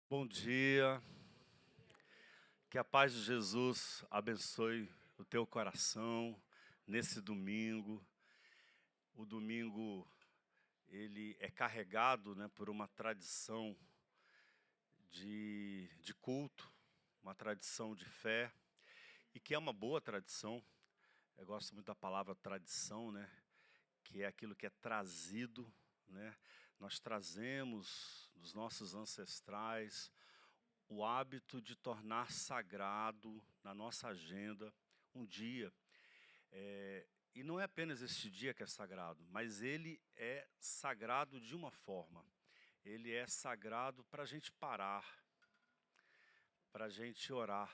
Bom dia, que a paz de Jesus abençoe o teu coração nesse domingo. O domingo, ele é carregado, por uma tradição de culto, uma tradição de fé, e que é uma boa tradição. Eu gosto muito da palavra tradição, que é aquilo que é trazido, Nós trazemos dos nossos ancestrais o hábito de tornar sagrado na nossa agenda um dia. E não é apenas este dia que é sagrado, mas ele é sagrado de uma forma. Ele é sagrado para a gente parar, para a gente orar,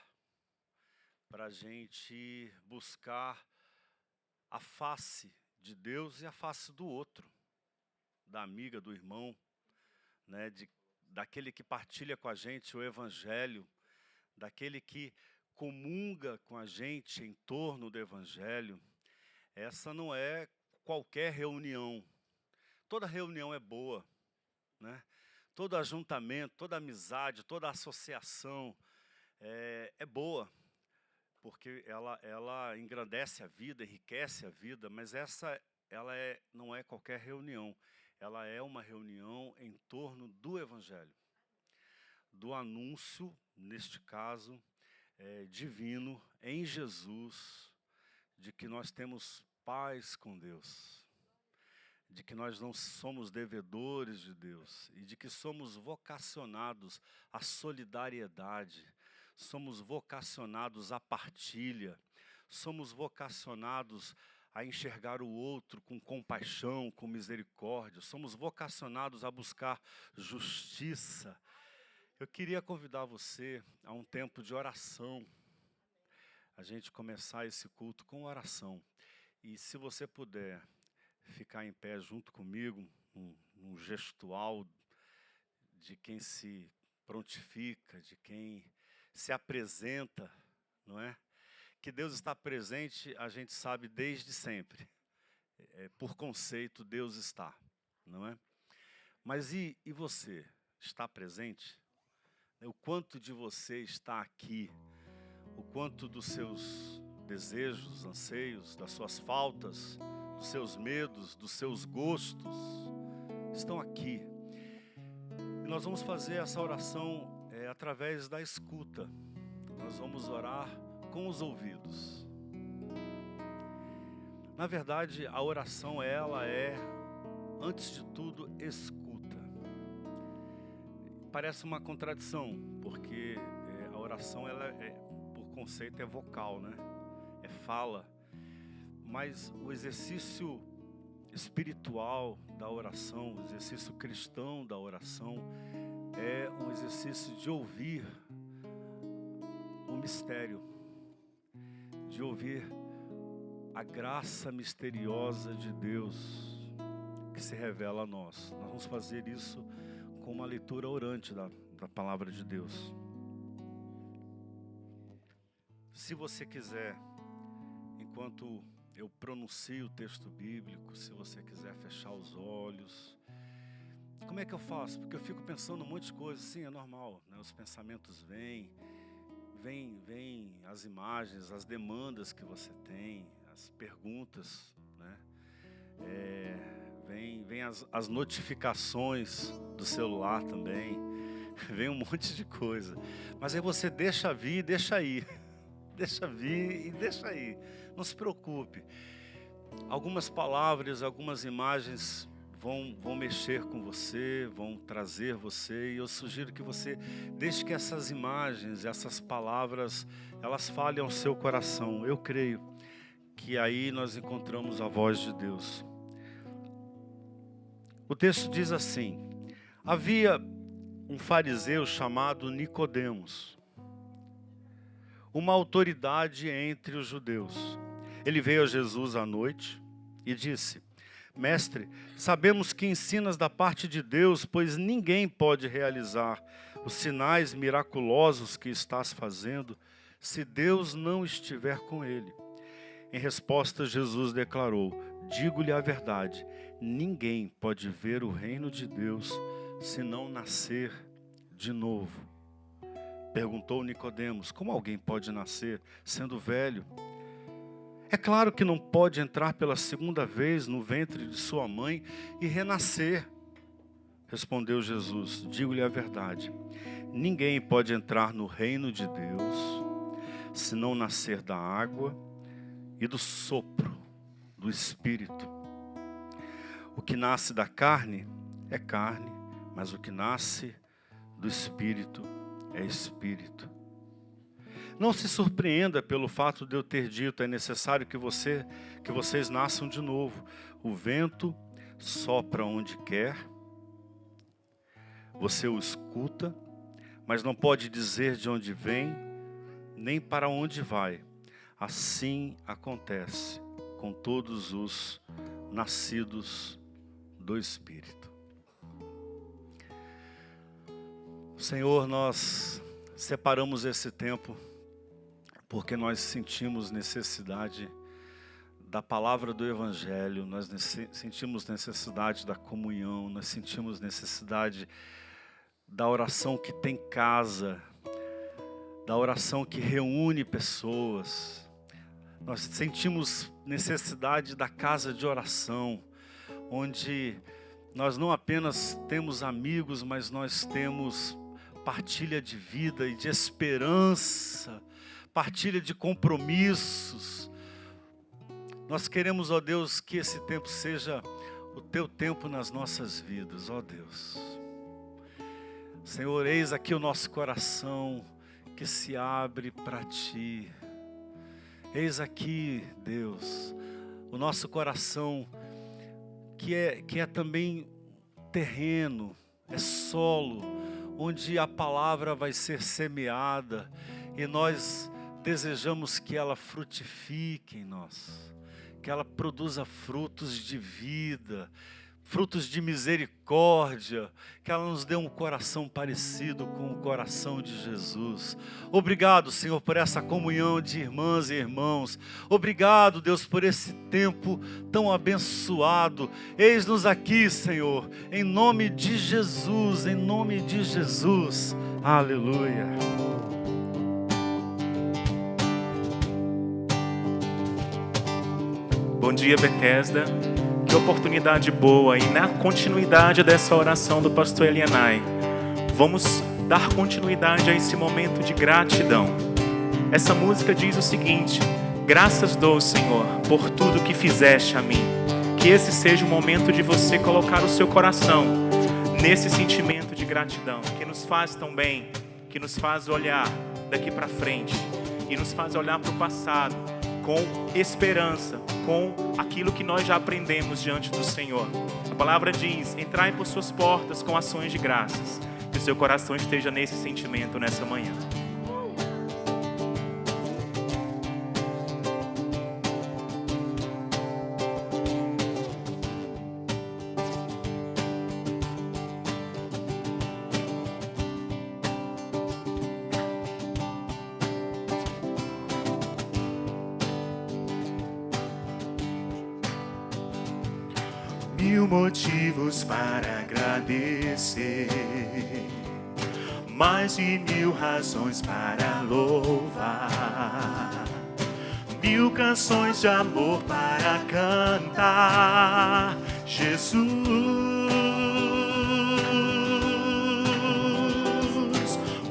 para a gente buscar a face de Deus e a face do outro, da amiga, do irmão, daquele que partilha com a gente o Evangelho, daquele que comunga com a gente em torno do Evangelho. Essa não é qualquer reunião. Toda reunião é boa, Todo ajuntamento, toda amizade, toda associação é boa, porque ela engrandece a vida, enriquece a vida, mas não é qualquer reunião. Ela é uma reunião em torno do Evangelho, do anúncio, neste caso, divino, em Jesus, de que nós temos paz com Deus, de que nós não somos devedores de Deus e de que somos vocacionados à solidariedade, somos vocacionados à partilha, somos vocacionados a enxergar o outro com compaixão, com misericórdia, somos vocacionados a buscar justiça. Eu queria convidar você a um tempo de oração, a gente começar esse culto com oração. E se você puder ficar em pé junto comigo, um gestual de quem se prontifica, de quem se apresenta, não é? Que Deus está presente, a gente sabe desde sempre. Por conceito, Deus está, não é? Mas e você? Está presente? O quanto de você está aqui? O quanto dos seus desejos, anseios, das suas faltas, dos seus medos, dos seus gostos, estão aqui. E nós vamos fazer essa oração através da escuta. Nós vamos orar com os ouvidos. Na verdade, a oração, ela é, antes de tudo, escuta. Parece uma contradição, porque a oração, por conceito, é vocal, É fala. Mas o exercício espiritual da oração, o exercício cristão da oração, é um exercício de ouvir o mistério, de ouvir a graça misteriosa de Deus que se revela a nós. Nós vamos fazer isso com uma leitura orante da palavra de Deus. Se você quiser, enquanto eu pronuncio o texto bíblico, se você quiser fechar os olhos. Como é que eu faço? Porque eu fico pensando um monte de coisas. Sim, é normal, Os pensamentos vêm as imagens, as demandas que você tem, as perguntas, Vem as notificações do celular também. Vem um monte de coisa. Mas aí você deixa vir e deixa ir. Deixa vir e deixa ir. Não se preocupe. Algumas palavras, algumas imagens vão mexer com você, vão trazer você. E eu sugiro que você deixe que essas imagens, essas palavras, elas falem ao seu coração. Eu creio que aí nós encontramos a voz de Deus. O texto diz assim: havia um fariseu chamado Nicodemos, uma autoridade entre os judeus. Ele veio a Jesus à noite e disse: Mestre, sabemos que ensinas da parte de Deus, pois ninguém pode realizar os sinais miraculosos que estás fazendo se Deus não estiver com ele. Em resposta, Jesus declarou: digo-lhe a verdade, ninguém pode ver o reino de Deus se não nascer de novo? Perguntou Nicodemos: como alguém pode nascer sendo velho? É claro que não pode entrar pela segunda vez no ventre de sua mãe e renascer. Respondeu Jesus: digo-lhe a verdade. Ninguém pode entrar no reino de Deus se não nascer da água e do sopro do Espírito. O que nasce da carne é carne, mas o que nasce do Espírito é Espírito. Não se surpreenda pelo fato de eu ter dito: é necessário que vocês nasçam de novo. O vento sopra onde quer, você o escuta, mas não pode dizer de onde vem, nem para onde vai. Assim acontece com todos os nascidos do Espírito. Senhor, nós separamos esse tempo porque nós sentimos necessidade da palavra do Evangelho, nós sentimos necessidade da comunhão, nós sentimos necessidade da oração que tem casa, da oração que reúne pessoas. Nós sentimos necessidade da casa de oração, onde nós não apenas temos amigos, mas nós temos partilha de vida e de esperança, partilha de compromissos. Nós queremos, ó Deus, que esse tempo seja o Teu tempo nas nossas vidas, ó Deus. Senhor, eis aqui o nosso coração que se abre para Ti. Eis aqui, Deus, o nosso coração que é também terreno, é solo, onde a palavra vai ser semeada e nós desejamos que ela frutifique em nós, que ela produza frutos de vida, frutos de misericórdia, que ela nos dê um coração parecido com o coração de Jesus. Obrigado, Senhor, por essa comunhão de irmãs e irmãos. Obrigado, Deus, por esse tempo tão abençoado. Eis-nos aqui, Senhor, em nome de Jesus, em nome de Jesus. Aleluia. Bom dia, Bethesda. Que oportunidade boa, e na continuidade dessa oração do pastor Elianai, vamos dar continuidade a esse momento de gratidão. Essa música diz o seguinte: graças dou, Senhor, por tudo que fizeste a mim. Que esse seja o momento de você colocar o seu coração nesse sentimento de gratidão, que nos faz tão bem, que nos faz olhar daqui para frente e nos faz olhar para o passado com esperança, com aquilo que nós já aprendemos diante do Senhor. A palavra diz: entrai por suas portas com ações de graças. Que o seu coração esteja nesse sentimento nessa manhã. Mil motivos para agradecer, mais de 1000 razões para louvar, 1000 canções de amor para cantar. Jesus,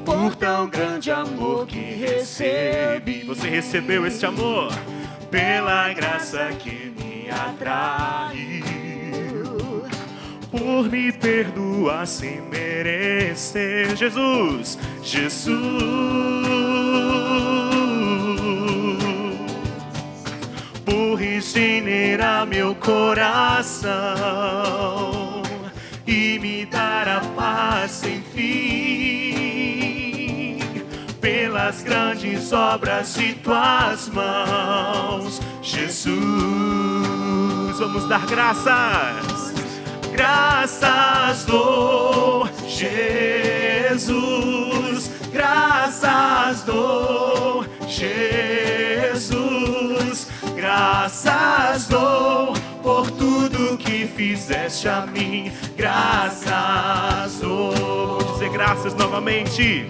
por tão grande amor que recebi. Você recebeu este amor Pela graça que me atraiu, por me perdoar sem merecer. Jesus, Jesus, por regenerar meu coração e me dar a paz sem fim, pelas grandes obras de tuas mãos. Jesus, vamos dar graças. Graças dou, Jesus, graças dou, Jesus, graças dou por tudo que fizeste a mim. Graças dou. Vou dizer graças novamente.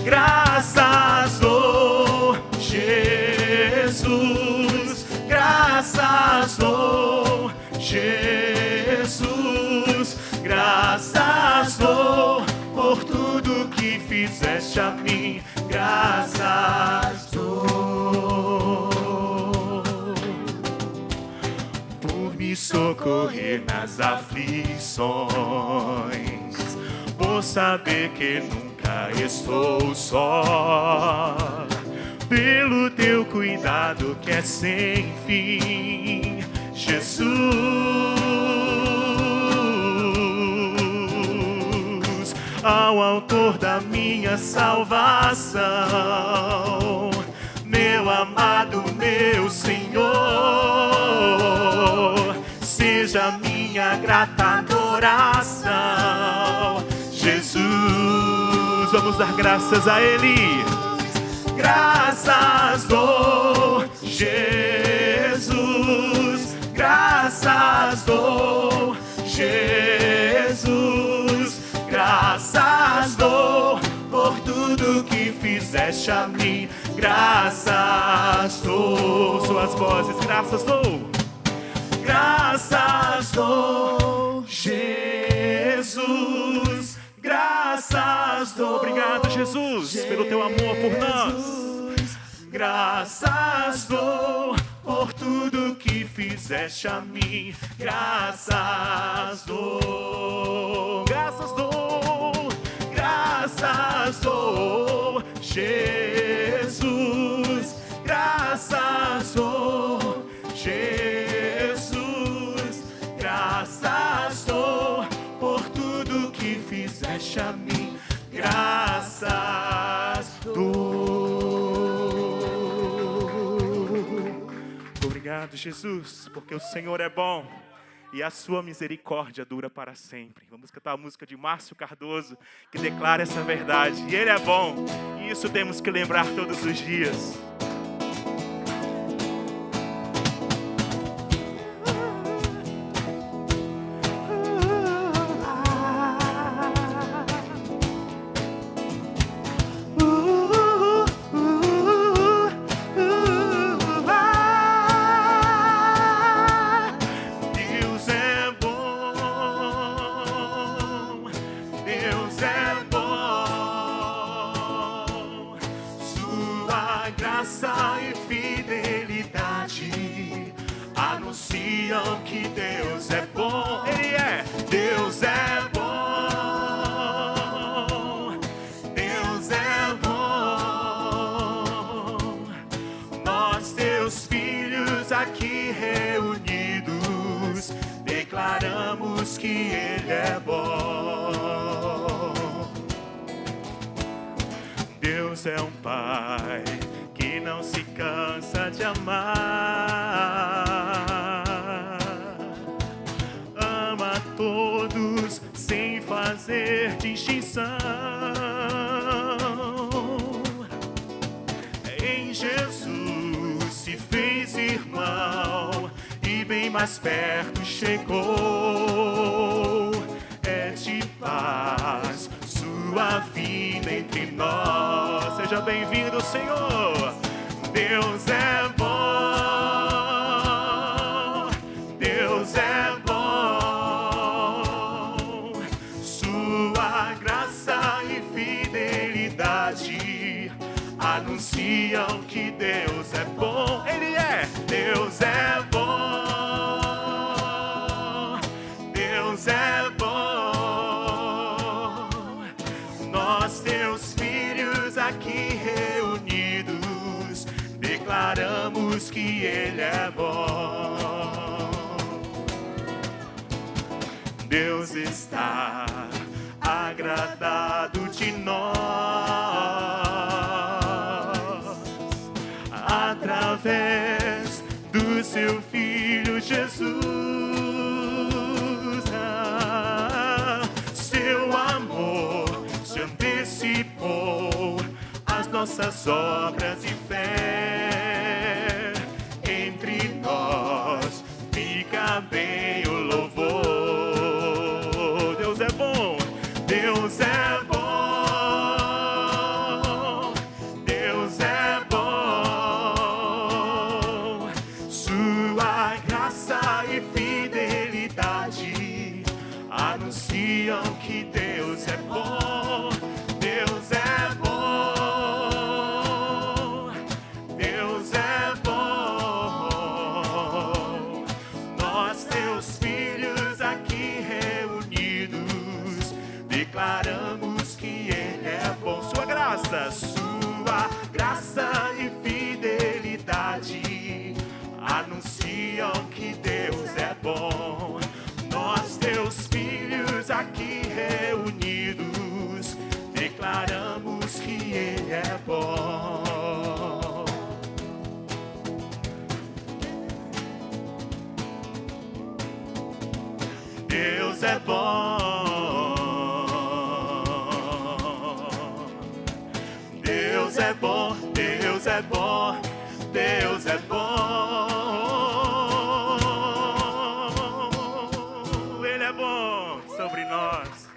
Graças dou, Jesus. Graças dou, Jesus. Graças dou por tudo que fizeste a mim. Graças dou por me socorrer nas aflições, por saber que nunca estou só, pelo teu cuidado que é sem fim, Jesus. Ao autor da minha salvação, meu amado, meu Senhor, seja minha grata adoração, Jesus. Vamos dar graças a Ele. Graças dou, Jesus. Graças dou, Jesus. Graças dou por tudo que fizeste a mim. Graças dou. Suas vozes, graças dou. Graças dou, Jesus. Graças dou. Obrigado, Jesus, pelo teu amor por nós. Graças dou por tudo que fizeste a mim. Graças dou. Graças dou. Graças dou, Jesus. Graças dou, Jesus. Graças dou por tudo que fizeste a mim. Graças dou. Obrigado, Jesus, porque o Senhor é bom e a sua misericórdia dura para sempre. Vamos cantar a música de Márcio Cardoso, que declara essa verdade. E Ele é bom, e isso temos que lembrar todos os dias. Anunciam que Deus é bom. Ele é. Deus é bom. Deus é bom. Nós, teus filhos aqui reunidos, declaramos que Ele é bom. Deus é um Pai que não se cansa de amar. Ama todos sem fazer distinção. Em Jesus se fez irmão e bem mais perto chegou. É de paz sua vida entre nós. Seja bem-vindo, Senhor. Deus é bom, Deus é bom. Sua graça e fidelidade anunciam que Deus é bom. Ele é. Deus é bom, Deus é bom. Nós, teus filhos aqui reunidos, declaramos que Ele é bom. Deus está agradado de nós, através do seu Filho Jesus. Seu amor se antecipou às nossas obras e fé. Entre nós fica anunciam que Deus é bom, Deus é bom, Deus é bom. Nós, teus filhos aqui reunidos, declaramos que Ele é bom. Sua graça e fidelidade anunciam que Deus é bom. Nós, teus filhos aqui reunidos, declaramos que Ele é bom. Deus é bom. Deus é bom, Deus é bom, Deus é bom. Ele é bom sobre nós,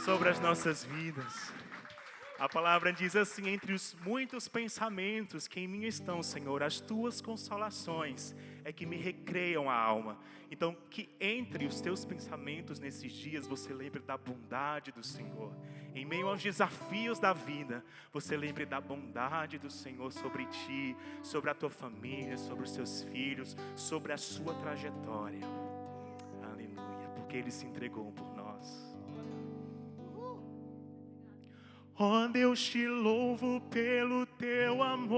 sobre as nossas vidas. A palavra diz assim: entre os muitos pensamentos que em mim estão, Senhor, as tuas consolações é que me recreiam a alma. Então, que entre os teus pensamentos nesses dias, você lembre da bondade do Senhor. Em meio aos desafios da vida, você lembre da bondade do Senhor sobre ti, sobre a tua família, sobre os seus filhos, sobre a sua trajetória. Aleluia, porque Ele se entregou por nós. Oh Deus, te louvo pelo teu amor.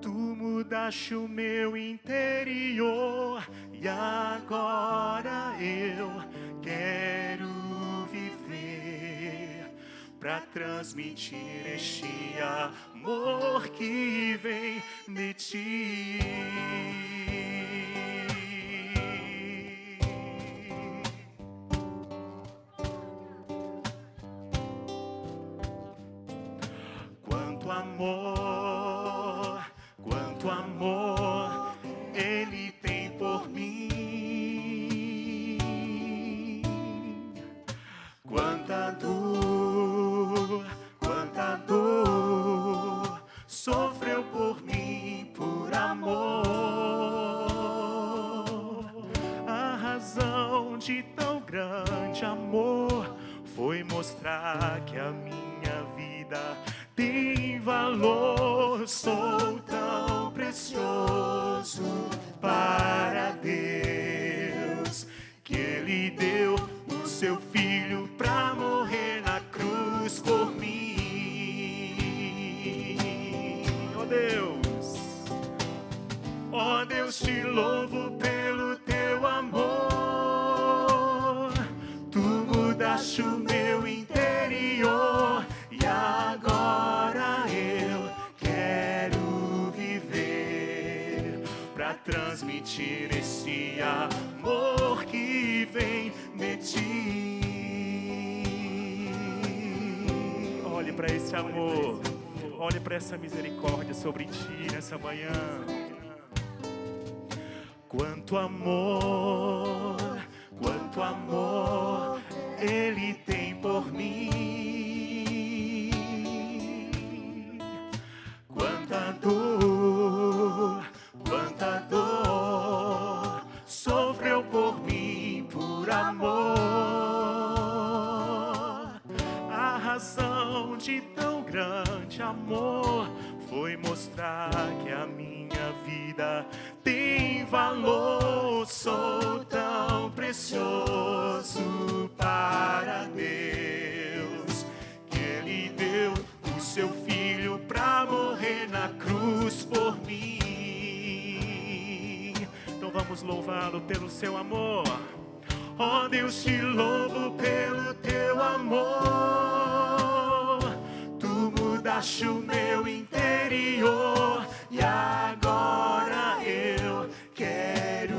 Tu mudaste o meu interior e agora eu quero viver para transmitir este amor que vem de ti. Quanto amor Ele tem por mim. Quanta dor sofreu por mim, por amor. A razão de tão grande amor foi mostrar que a minha vida tem valor. Sou tão precioso para Deus que Ele deu o seu Filho pra morrer na cruz por mim. Oh Deus, te louvo pelo teu amor. Tu mudaste o meu interior e agora eu quero viver pra transmitir esse amor que vem de ti. Olhe para esse amor, olhe para essa misericórdia sobre ti nessa manhã. Quanto amor Ele tem por mim. Quanta dor sofreu por mim, por amor. A razão de tão grande amor foi mostrar que a minha vida tem valor. Sou tão precioso para Deus que Ele deu o seu Filho pra morrer na cruz por mim. Então vamos louvá-lo pelo seu amor. Oh Deus, te louvo pelo teu amor. Tu mudaste o meu interior e agora eu quero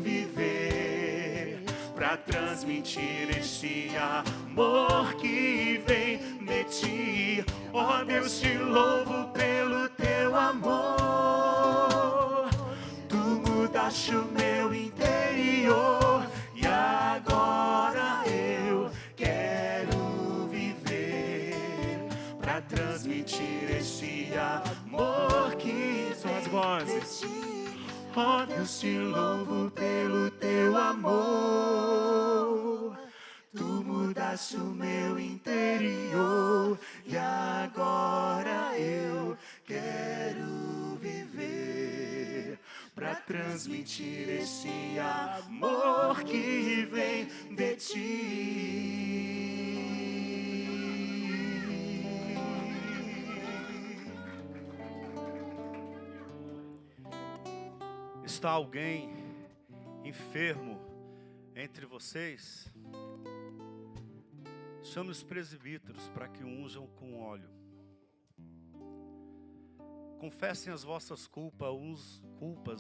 viver pra transmitir este amor que vem de ti. Oh Deus, te louvo pelo teu amor. Tu mudaste o meu interior e agora eu quero viver pra transmitir esse amor que são as vozes. Oh Deus, te louvo pelo teu amor. tocaste o meu interior e agora eu quero viver para transmitir esse amor que vem de ti. Está alguém enfermo entre vocês? Chame os presbíteros para que unjam com óleo. Confessem as vossas culpas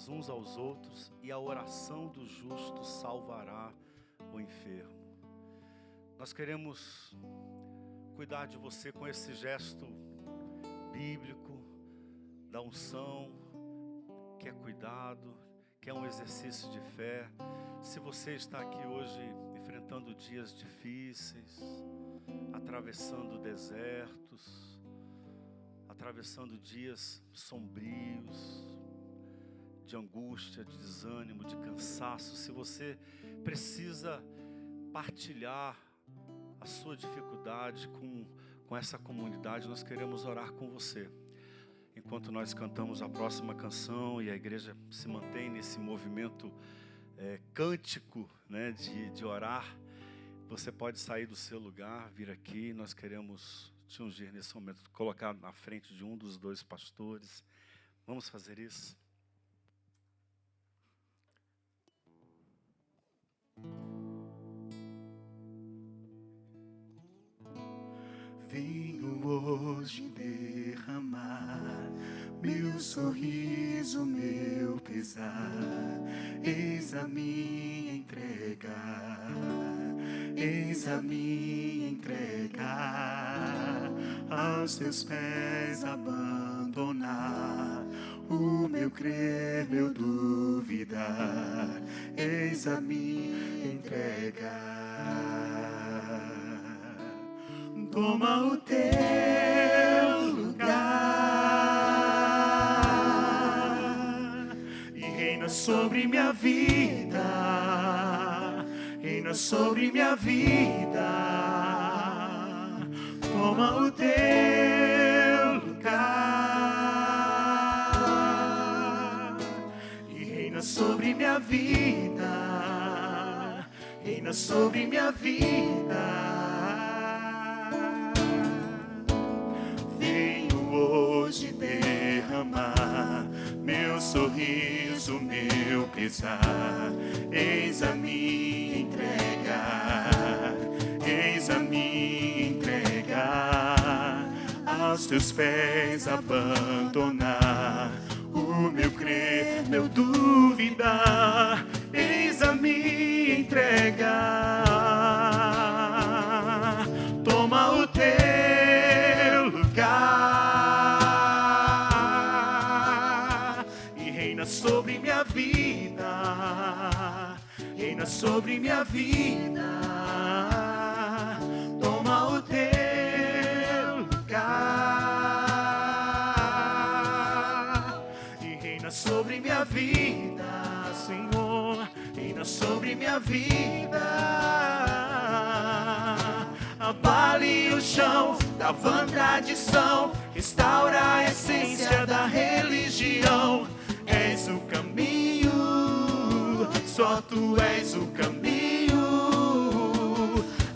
uns aos outros, e a oração do justo salvará o enfermo. Nós queremos cuidar de você com esse gesto bíblico da unção, que é cuidado, que é um exercício de fé. Se você está aqui hoje enfrentando dias difíceis, atravessando desertos, atravessando dias sombrios, de angústia, de desânimo, de cansaço, se você precisa partilhar a sua dificuldade com essa comunidade, nós queremos orar com você. Enquanto nós cantamos a próxima canção e a igreja se mantém nesse movimento cântico, né, de orar, você pode sair do seu lugar, vir aqui. Nós queremos te ungir nesse momento, colocar na frente de um dos dois pastores. Vamos fazer isso? Venho hoje derramar meu sorriso, meu pesar. Eis a minha entrega, eis a minha entrega. Aos teus pés abandonar o meu crer, meu duvidar. Eis a minha entrega. Toma o teu lugar e reina sobre minha vida, reina sobre minha vida. Toma o teu lugar e reina sobre minha vida, reina sobre minha vida. Hoje derramar meu sorriso, meu pesar. Eis a minha entrega, eis a minha entrega. Aos teus pés abandonar o meu crer, meu duvidar. Eis a minha entrega. Toma o teu lugar sobre minha vida, reina sobre minha vida. Toma o teu lugar e reina sobre minha vida, Senhor, reina sobre minha vida. Abale o chão da vã tradição, restaura a essência da religião. És o caminho, só tu és o caminho.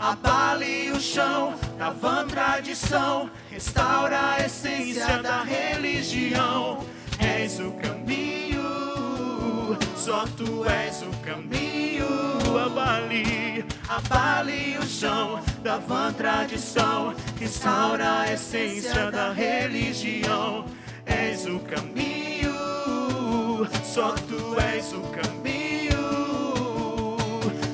Abale o chão da vã tradição, restaura a essência da religião. És o caminho, só tu és o caminho. Abale o chão da vã tradição, restaura a essência da religião. És o caminho, só tu és o caminho.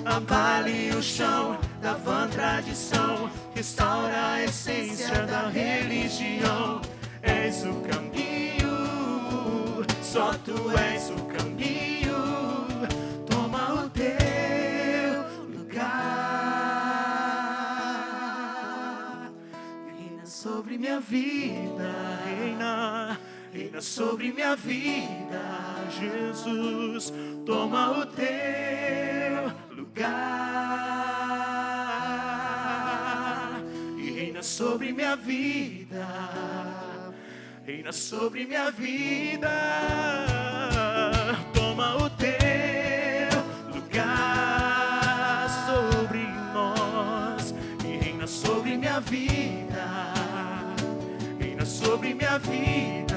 Abale o chão da vã tradição, restaura a essência da religião. És o caminho, só tu és o caminho. Toma o teu lugar, reina sobre minha vida, reina sobre minha vida, Jesus. Toma o teu lugar. minha vida, reina sobre minha vida. Toma o teu lugar sobre nós e reina sobre minha vida, reina sobre minha vida.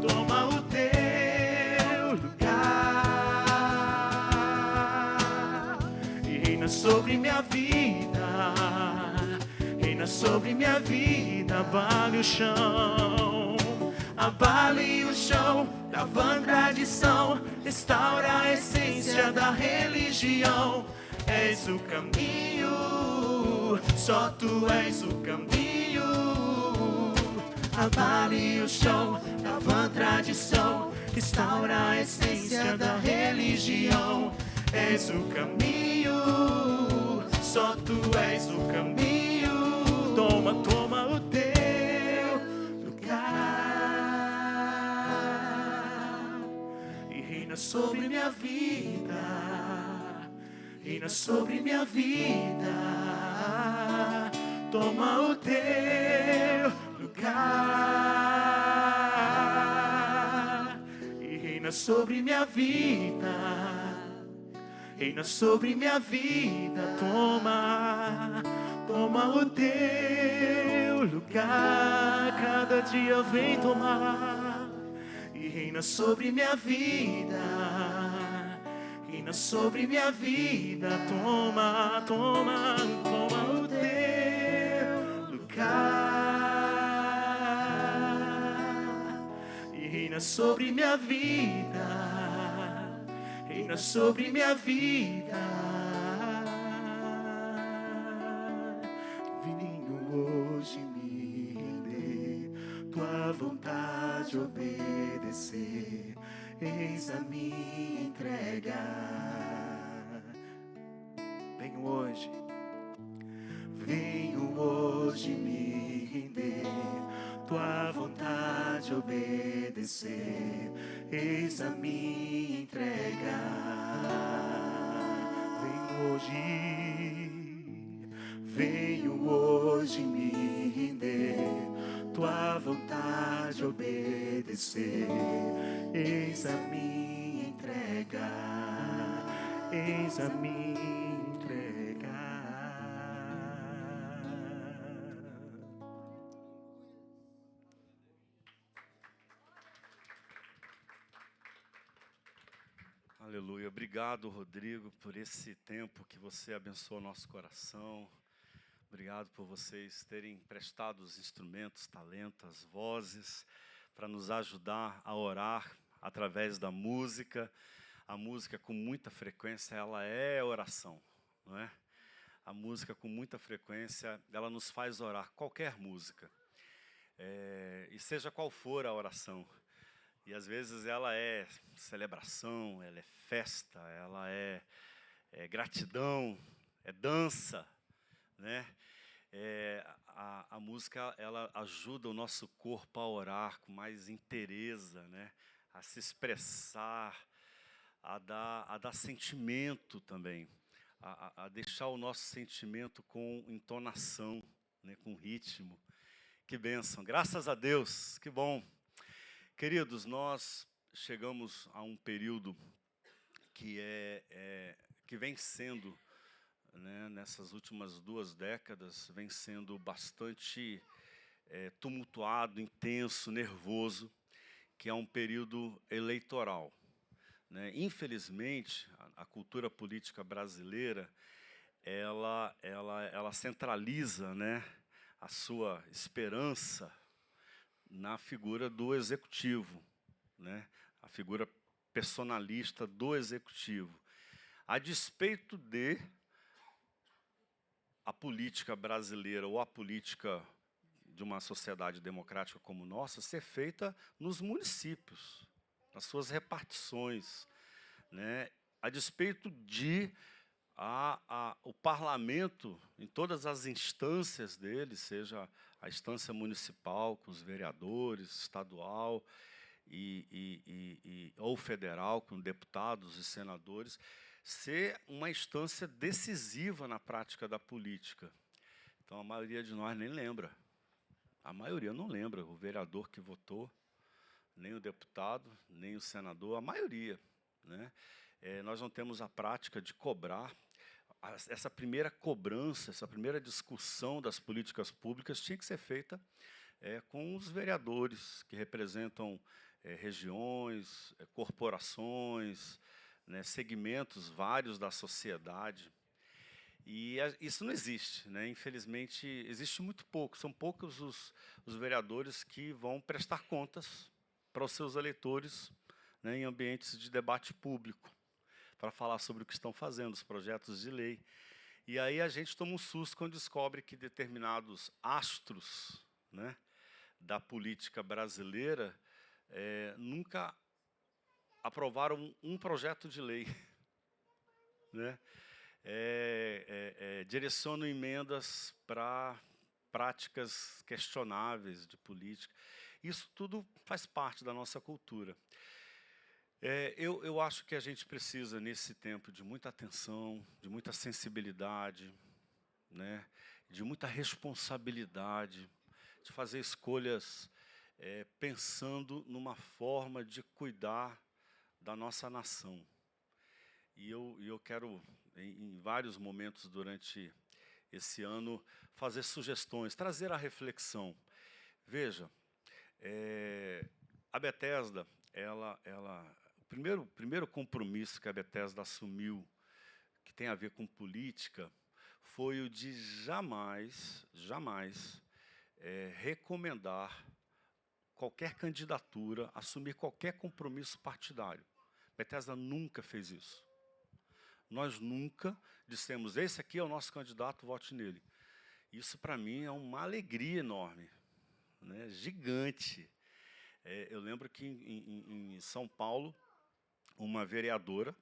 Toma o teu lugar e reina sobre minha vida, reina sobre minha vida. Abale o chão, abale o chão da vã tradição, restaura a essência da religião. És o caminho, só tu és o caminho. Abale o chão da vã tradição, restaura a essência da religião. És o caminho, só tu és o caminho. Toma, toma o teu lugar e reina sobre minha vida, reina sobre minha vida. Toma o teu lugar e reina sobre minha vida, reina sobre minha vida. Toma, toma o teu lugar, cada dia vem tomar e reina sobre minha vida, reina sobre minha vida. Toma, toma, toma o teu lugar e reina sobre minha vida, reina sobre minha vida. Venho hoje me render, tua vontade obedecer. Eis a minha entrega. Venho hoje me render, tua vontade obedecer. Eis a minha entrega. Venho hoje me render, tua vontade obedecer. Eis a minha entrega, eis a minha entrega. Aleluia. Obrigado, Rodrigo, por esse tempo que você abençoou nosso coração. Obrigado por vocês terem prestado os instrumentos, talentos, as vozes, para nos ajudar a orar através da música. A música, com muita frequência, ela é oração, não é? A música, com muita frequência, ela nos faz orar, qualquer música. E seja qual for a oração. E às vezes ela é celebração, ela é festa, ela é gratidão, é dança, né? A música, ela ajuda o nosso corpo a orar com mais inteireza, né? A se expressar, a dar sentimento também, a deixar o nosso sentimento com entonação, né? Com ritmo. Que bênção, graças a Deus, que bom. Queridos, nós chegamos a um período que vem sendo, né, nessas últimas 2 décadas, vem sendo bastante tumultuado, intenso, nervoso, que é um período eleitoral, né? Infelizmente, a cultura política brasileira, ela centraliza, né, a sua esperança na figura do executivo, né? A figura personalista do executivo, a despeito de a política brasileira ou a política de uma sociedade democrática como nossa ser feita nos municípios, nas suas repartições, né? A despeito de o parlamento, em todas as instâncias dele, seja a instância municipal, com os vereadores, estadual ou federal, com deputados e senadores, ser uma instância decisiva na prática da política. Então, a maioria de nós nem lembra. A maioria não lembra. O vereador que votou, nem o deputado, nem o senador, a maioria, né? Nós não temos a prática de cobrar. Essa primeira cobrança, essa primeira discussão das políticas públicas tinha que ser feita com os vereadores, que representam regiões, corporações, né, segmentos vários da sociedade. E isso não existe, né? Infelizmente, existe muito pouco. São poucos os vereadores que vão prestar contas para os seus eleitores, né, em ambientes de debate público, para falar sobre o que estão fazendo, os projetos de lei. E aí a gente toma um susto quando descobre que determinados astros, né, da política brasileira nunca aprovaram um projeto de lei, né? Direcionam emendas para práticas questionáveis de política. Isso tudo faz parte da nossa cultura. Eu acho que a gente precisa, nesse tempo, de muita atenção, de muita sensibilidade, né, de muita responsabilidade, de fazer escolhas pensando numa forma de cuidar da nossa nação. E eu quero, em vários momentos durante esse ano, fazer sugestões, trazer a reflexão. Veja, a Bethesda, o primeiro compromisso que a Bethesda assumiu, que tem a ver com política, foi o de jamais recomendar qualquer candidatura, assumir qualquer compromisso partidário. Bethesda nunca fez isso. Nós nunca dissemos, esse aqui é o nosso candidato, vote nele. Isso, para mim, é uma alegria enorme, né, gigante. Eu lembro que em São Paulo, uma vereadora,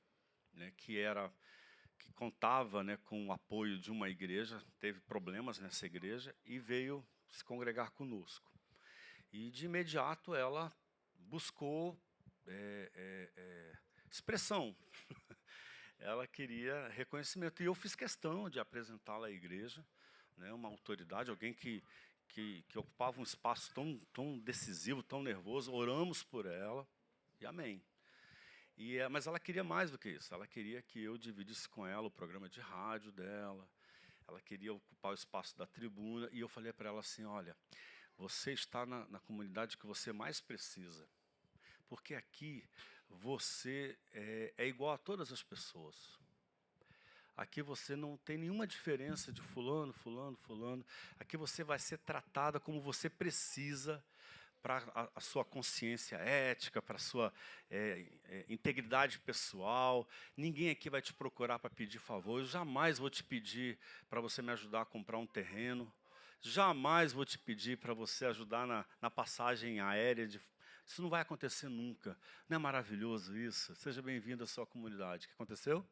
né, que contava, né, com o apoio de uma igreja, teve problemas nessa igreja e veio se congregar conosco. E, de imediato, ela buscou expressão. Ela queria reconhecimento. E eu fiz questão de apresentá-la à igreja, né, uma autoridade, alguém que ocupava um espaço tão decisivo, tão nervoso. Oramos por ela, e amém. Mas ela queria mais do que isso. Ela queria que eu dividisse com ela o programa de rádio dela. Ela queria ocupar o espaço da tribuna. E eu falei para ela assim, olha, você está na comunidade que você mais precisa. Porque aqui você é igual a todas as pessoas. Aqui você não tem nenhuma diferença de fulano, fulano, fulano. Aqui você vai ser tratada como você precisa para a sua consciência ética, para a sua integridade pessoal. Ninguém aqui vai te procurar para pedir favor. Eu jamais vou te pedir para você me ajudar a comprar um terreno. Jamais vou te pedir para você ajudar na passagem aérea. Isso não vai acontecer nunca. Não é maravilhoso isso? Seja bem-vindo à sua comunidade. O que aconteceu?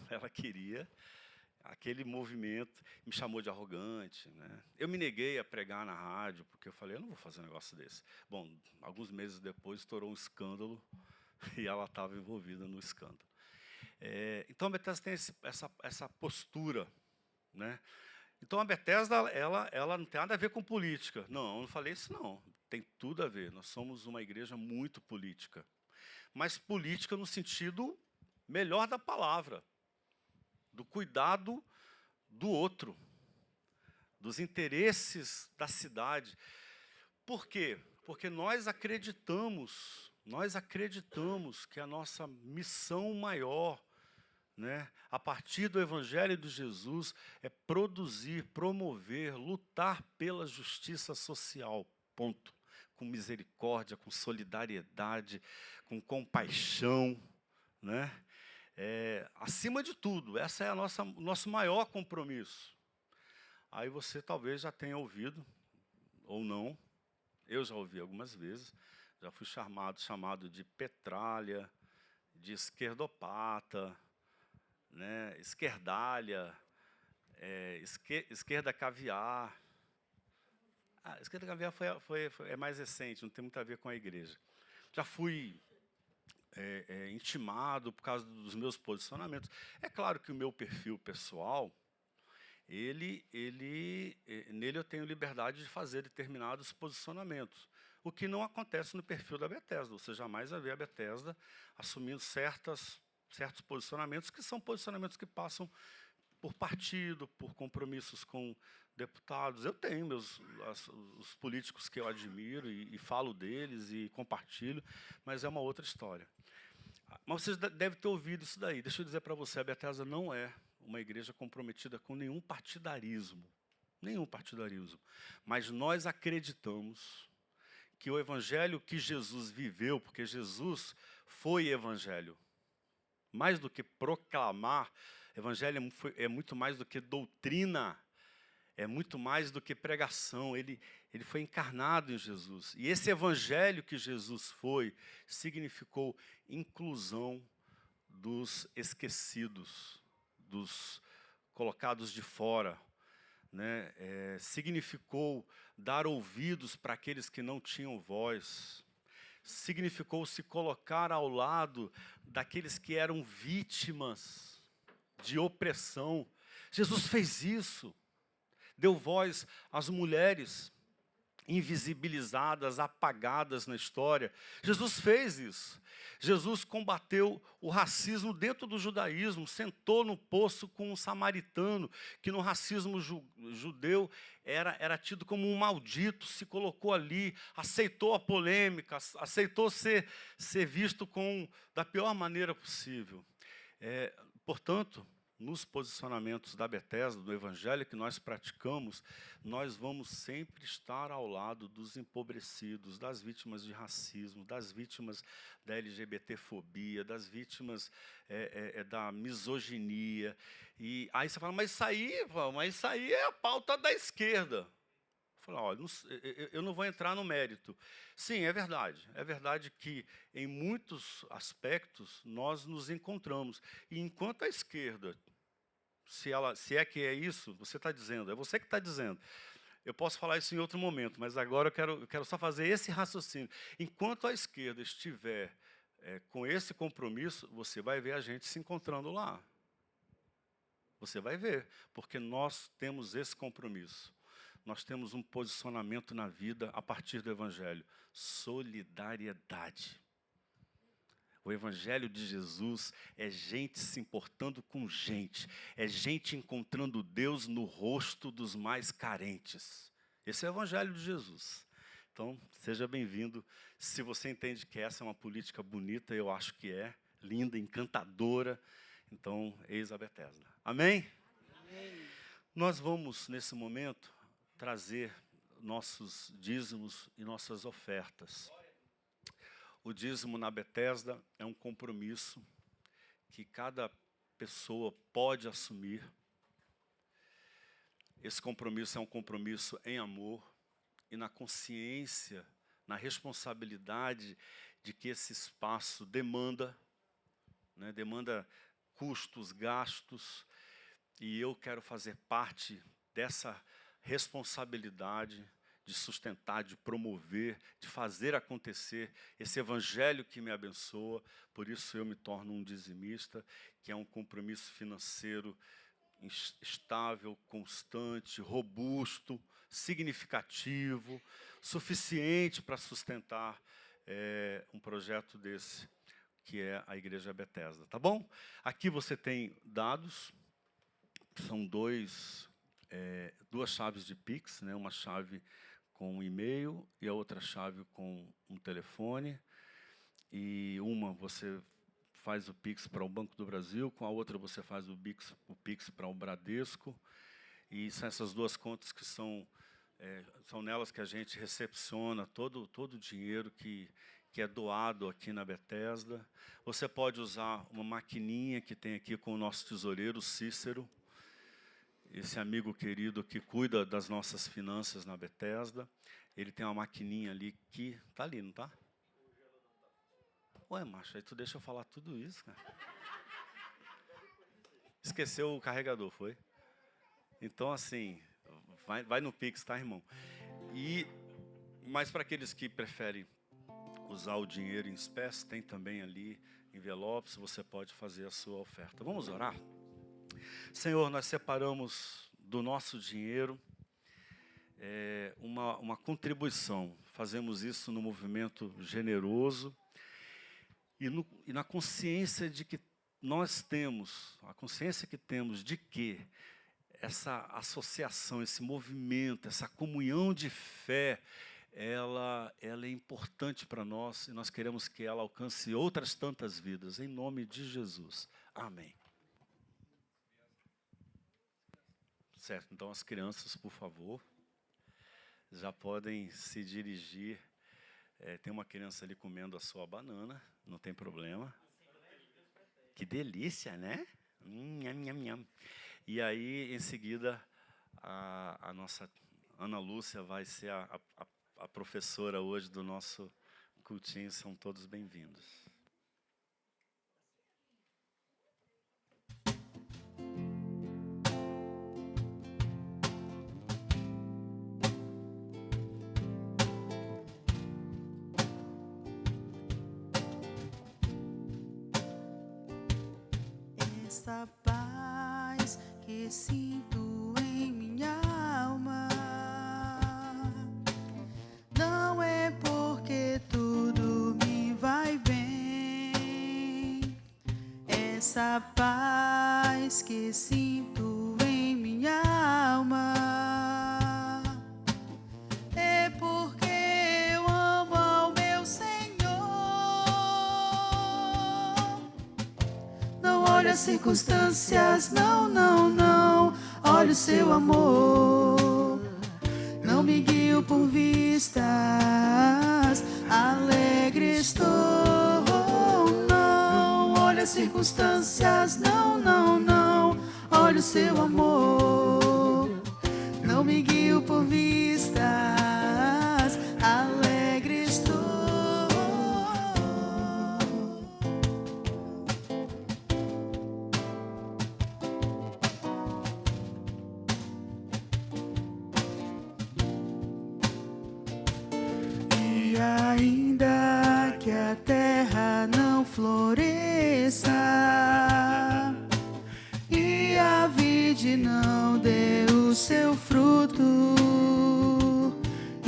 Ela queria aquele movimento, me chamou de arrogante, né? Eu me neguei a pregar na rádio, porque eu falei, eu não vou fazer um negócio desse. Bom, alguns meses depois estourou um escândalo e ela estava envolvida no escândalo. Então a Bethesda tem essa postura, né? Então a Bethesda, ela não tem nada a ver com política. Não, eu não falei isso não. Tem tudo a ver. Nós somos uma igreja muito política. Mas política no sentido melhor da palavra. Do cuidado do outro. Dos interesses da cidade. Por quê? Porque nós acreditamos que a nossa missão maior, né, a partir do Evangelho de Jesus, é produzir, promover, lutar pela justiça social, ponto. Com misericórdia, com solidariedade, com compaixão, né? Acima de tudo, essa é o nosso maior compromisso. Aí você talvez já tenha ouvido, ou não, eu já ouvi algumas vezes, já fui chamado de petralha, de esquerdopata, né, esquerdalha, esquerda caviar. A esquerda caviar é mais recente, não tem muito a ver com a igreja. Já fui intimado por causa dos meus posicionamentos. É claro que o meu perfil pessoal, nele eu tenho liberdade de fazer determinados posicionamentos, o que não acontece no perfil da Bethesda. Você jamais vai ver a Bethesda assumindo certos posicionamentos, que são posicionamentos que passam por partido, por compromissos com deputados. Eu tenho os políticos que eu admiro e falo deles e compartilho, mas é uma outra história. Mas vocês devem ter ouvido isso daí. Deixa eu dizer para você, a Bethesda não é uma igreja comprometida com nenhum partidarismo. Nenhum partidarismo. Mas nós acreditamos que o evangelho que Jesus viveu, porque Jesus foi evangelho, mais do que proclamar, evangelho é muito mais do que doutrina, é muito mais do que pregação. Ele foi encarnado em Jesus. E esse evangelho que Jesus foi, significou inclusão dos esquecidos, dos colocados de fora, né? Significou dar ouvidos para aqueles que não tinham voz, significou se colocar ao lado daqueles que eram vítimas de opressão. Jesus fez isso, deu voz às mulheres invisibilizadas, apagadas na história. Jesus fez isso. Jesus combateu o racismo dentro do judaísmo, sentou no poço com um samaritano, que no racismo judeu era tido como um maldito, se colocou ali, aceitou a polêmica, aceitou ser visto da pior maneira possível. Portanto, nos posicionamentos da Bethesda, do evangelho que nós praticamos, nós vamos sempre estar ao lado dos empobrecidos, das vítimas de racismo, das vítimas da LGBTfobia, das vítimas da misoginia. E aí você fala, mas isso aí é a pauta da esquerda. Eu falo, olha, eu não vou entrar no mérito. Sim, é verdade que em muitos aspectos nós nos encontramos. E enquanto a esquerda, se é que é isso, você está dizendo, é você que está dizendo. Eu posso falar isso em outro momento, mas agora eu quero só fazer esse raciocínio. Enquanto a esquerda estiver com esse compromisso, você vai ver a gente se encontrando lá. Você vai ver, porque nós temos esse compromisso. Nós temos um posicionamento na vida a partir do evangelho. Solidariedade. O evangelho de Jesus é gente se importando com gente. É gente encontrando Deus no rosto dos mais carentes. Esse é o evangelho de Jesus. Então, seja bem-vindo. Se você entende que essa é uma política bonita, eu acho que é. Linda, encantadora. Então, eis a Bethesda. Amém? Amém. Nós vamos, nesse momento, trazer nossos dízimos e nossas ofertas. O dízimo na Bethesda é um compromisso que cada pessoa pode assumir. Esse compromisso é um compromisso em amor e na consciência, na responsabilidade de que esse espaço demanda custos, gastos, e eu quero fazer parte dessa responsabilidade de sustentar, de promover, de fazer acontecer esse evangelho que me abençoa. Por isso eu me torno um dizimista, que é um compromisso financeiro estável, constante, robusto, significativo, suficiente para sustentar um projeto desse, que é a Igreja Bethesda. Tá bom? Aqui você tem dados, são duas chaves de Pix, né? Uma chave com um e-mail e a outra chave com um telefone. E uma você faz o Pix para o Banco do Brasil, com a outra você faz o Pix para o Bradesco. E são essas duas contas que são nelas que a gente recepciona todo o dinheiro que é doado aqui na Bethesda. Você pode usar uma maquininha que tem aqui com o nosso tesoureiro, Cícero, esse amigo querido que cuida das nossas finanças na Bethesda. Ele tem uma maquininha ali que... Tá ali, não tá? Ué, macho, aí tu deixa eu falar tudo isso, cara. Esqueceu o carregador, foi? Então, assim, vai no Pix, tá, irmão? Mas para aqueles que preferem usar o dinheiro em espécie, tem também ali envelopes, você pode fazer a sua oferta. Vamos orar? Senhor, nós separamos do nosso dinheiro uma contribuição. Fazemos isso no movimento generoso e na consciência de que nós temos, a consciência que temos de que essa associação, esse movimento, essa comunhão de fé, ela é importante para nós e nós queremos que ela alcance outras tantas vidas, em nome de Jesus. Amém. Certo, então as crianças, por favor, já podem se dirigir. Tem uma criança ali comendo a sua banana, não tem problema. Que delícia, né? Nham, nham, nham. E aí, em seguida, a nossa Ana Lúcia vai ser a professora hoje do nosso cultinho. São todos bem-vindos. Essa paz que sinto em minha alma não é porque tudo me vai bem. Essa paz que sinto em minha alma é porque eu amo ao meu Senhor. Não olho as circunstâncias, não, não, não. Olho o seu amor. Não me guio por vistas, alegre estou. Não olho as circunstâncias, não, não, não. Olho o seu amor. Não me guio por vistas, alegre estou. E ainda que a terra não floresça e a vide não dê o seu fruto,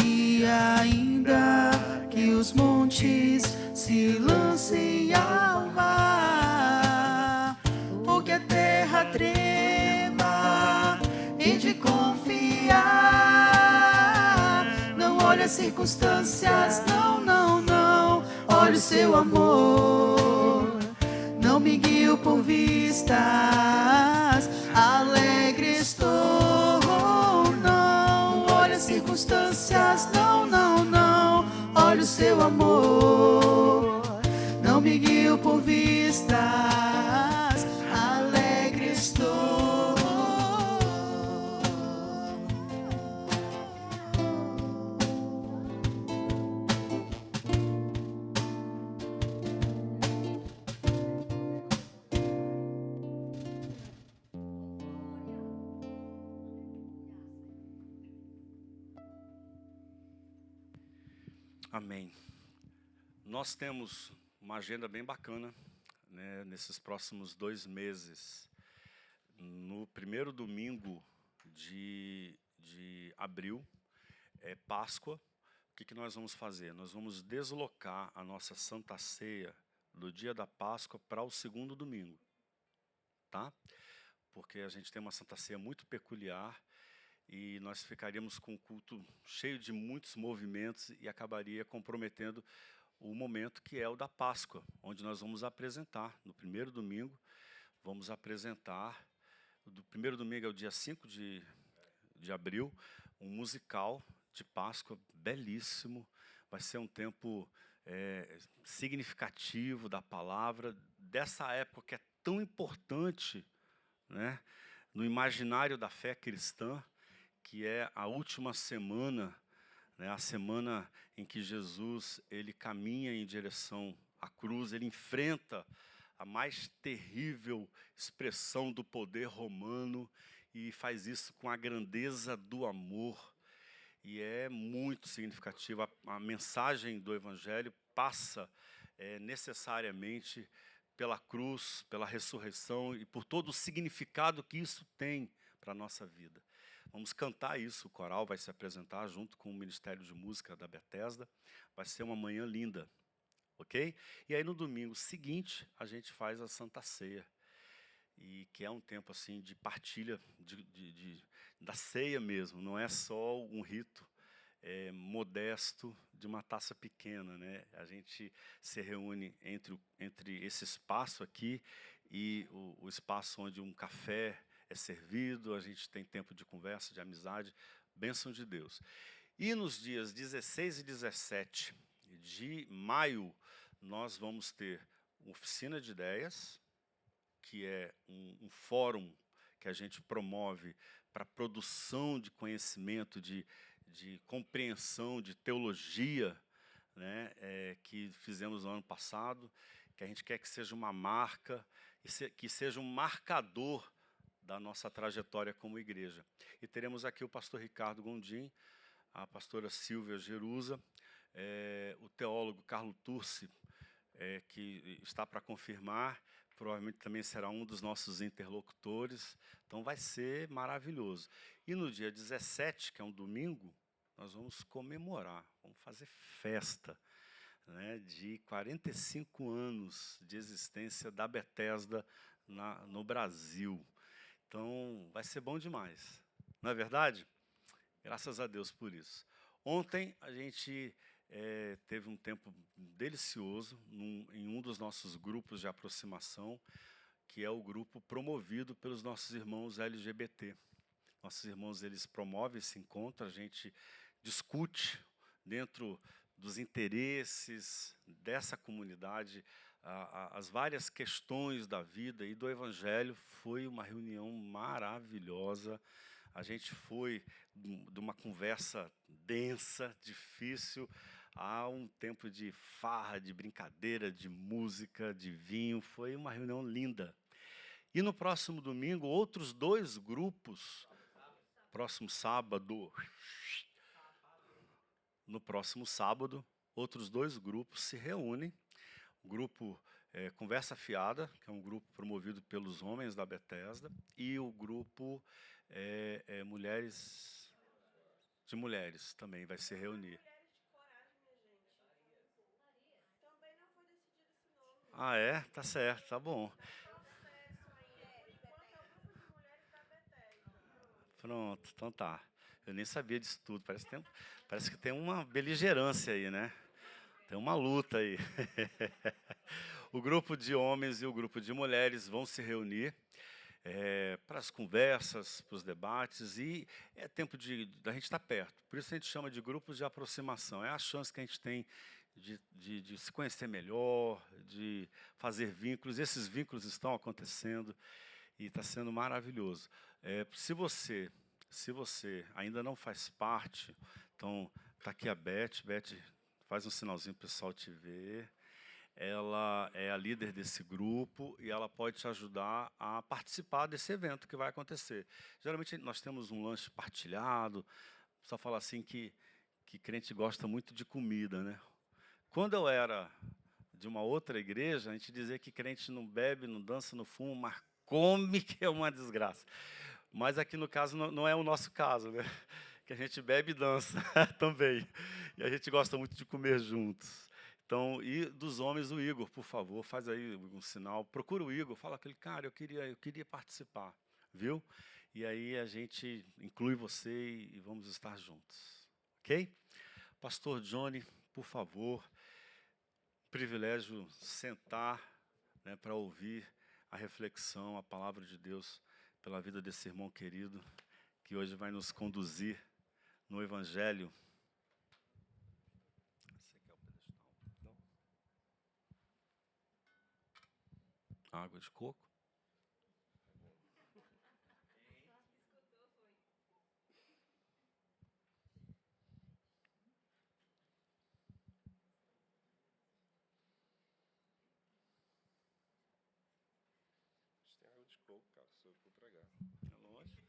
e ainda que os montes se lancem ao mar, porque a terra trema e de confiar. Não olhe as circunstâncias, não, não, não. Olhe o seu amor. Não me guio por vistas, alegre estou. Não olhe as circunstâncias, não, não, não. Olhe o seu amor. Não me guio por vistas, alegre estou. Amém. Nós temos uma agenda bem bacana, né, nesses próximos 2 meses. No primeiro domingo de abril, é Páscoa. O que nós vamos fazer? Nós vamos deslocar a nossa Santa Ceia do dia da Páscoa para o segundo domingo, tá? Porque a gente tem uma Santa Ceia muito peculiar e nós ficaríamos com o culto cheio de muitos movimentos e acabaria comprometendo o momento que é o da Páscoa, onde nós vamos apresentar, no primeiro domingo, vamos apresentar, do primeiro domingo é o dia 5 de abril, um musical de Páscoa belíssimo. Vai ser um tempo significativo da palavra, dessa época que é tão importante, né, no imaginário da fé cristã, que é a última semana, né, a semana em que Jesus ele caminha em direção à cruz, ele enfrenta a mais terrível expressão do poder romano e faz isso com a grandeza do amor. E é muito significativo. A mensagem do Evangelho passa necessariamente pela cruz, pela ressurreição e por todo o significado que isso tem para a nossa vida. Vamos cantar isso, o coral vai se apresentar junto com o Ministério de Música da Bethesda. Vai ser uma manhã linda, ok? E aí no domingo seguinte a gente faz a Santa Ceia, e que é um tempo assim de partilha da ceia mesmo, não é só um rito modesto de uma taça pequena, né? A gente se reúne entre esse espaço aqui e o espaço onde um café é servido, a gente tem tempo de conversa, de amizade, bênção de Deus. E nos dias 16 e 17 de maio, nós vamos ter oficina de ideias, que é um fórum que a gente promove para produção de conhecimento, de compreensão, de teologia, né, que fizemos no ano passado, que a gente quer que seja uma marca, que seja um marcador da nossa trajetória como igreja. E teremos aqui o pastor Ricardo Gondim, a pastora Silvia Jerusa, o teólogo Carlo Turci, que está para confirmar, provavelmente também será um dos nossos interlocutores, então vai ser maravilhoso. E no dia 17, que é um domingo, nós vamos comemorar, vamos fazer festa, né, de 45 anos de existência da Bethesda no Brasil. Então, vai ser bom demais, não é verdade? Graças a Deus por isso. Ontem a gente teve um tempo delicioso em um dos nossos grupos de aproximação, que é o grupo promovido pelos nossos irmãos LGBT. Nossos irmãos, eles promovem esse encontro, a gente discute dentro dos interesses dessa comunidade as várias questões da vida e do Evangelho. Foi uma reunião maravilhosa. A gente foi de uma conversa densa, difícil, a um tempo de farra, de brincadeira, de música, de vinho. Foi uma reunião linda. E no próximo domingo, outros 2 grupos, próximo sábado, no próximo sábado, outros 2 grupos se reúnem. O grupo Conversa Fiada, que é um grupo promovido pelos homens da Bethesda, e o grupo Mulheres de Mulheres também vai se reunir. Ah, é? Tá certo, tá bom. Pronto, então tá. Eu nem sabia disso tudo. Parece que tem uma beligerância aí, né? Tem uma luta aí. O grupo de homens e o grupo de mulheres vão se reunir para as conversas, para os debates, e é tempo da gente estar perto. Por isso a gente chama de grupos de aproximação. É a chance que a gente tem de se conhecer melhor, de fazer vínculos. Esses vínculos estão acontecendo e está sendo maravilhoso. Se você ainda não faz parte, então está aqui a Beth, faz um sinalzinho para o pessoal te ver. Ela é a líder desse grupo e ela pode te ajudar a participar desse evento que vai acontecer. Geralmente nós temos um lanche partilhado, só fala assim que crente gosta muito de comida, né? Quando eu era de uma outra igreja, a gente dizia que crente não bebe, não dança, não fuma, mas come, que é uma desgraça. Mas aqui no caso não é o nosso caso, né? Que a gente bebe e dança também. E a gente gosta muito de comer juntos. Então, e dos homens, o Igor, por favor, faz aí um sinal. Procura o Igor, fala aquele cara, eu queria participar, viu? E aí a gente inclui você e vamos estar juntos, ok? Pastor Johnny, por favor, privilégio sentar, né, para ouvir a reflexão, a palavra de Deus pela vida desse irmão querido, que hoje vai nos conduzir no Evangelho. Água de coco. Tem água de coco, cara, sou eu que vou pregar. É lógico.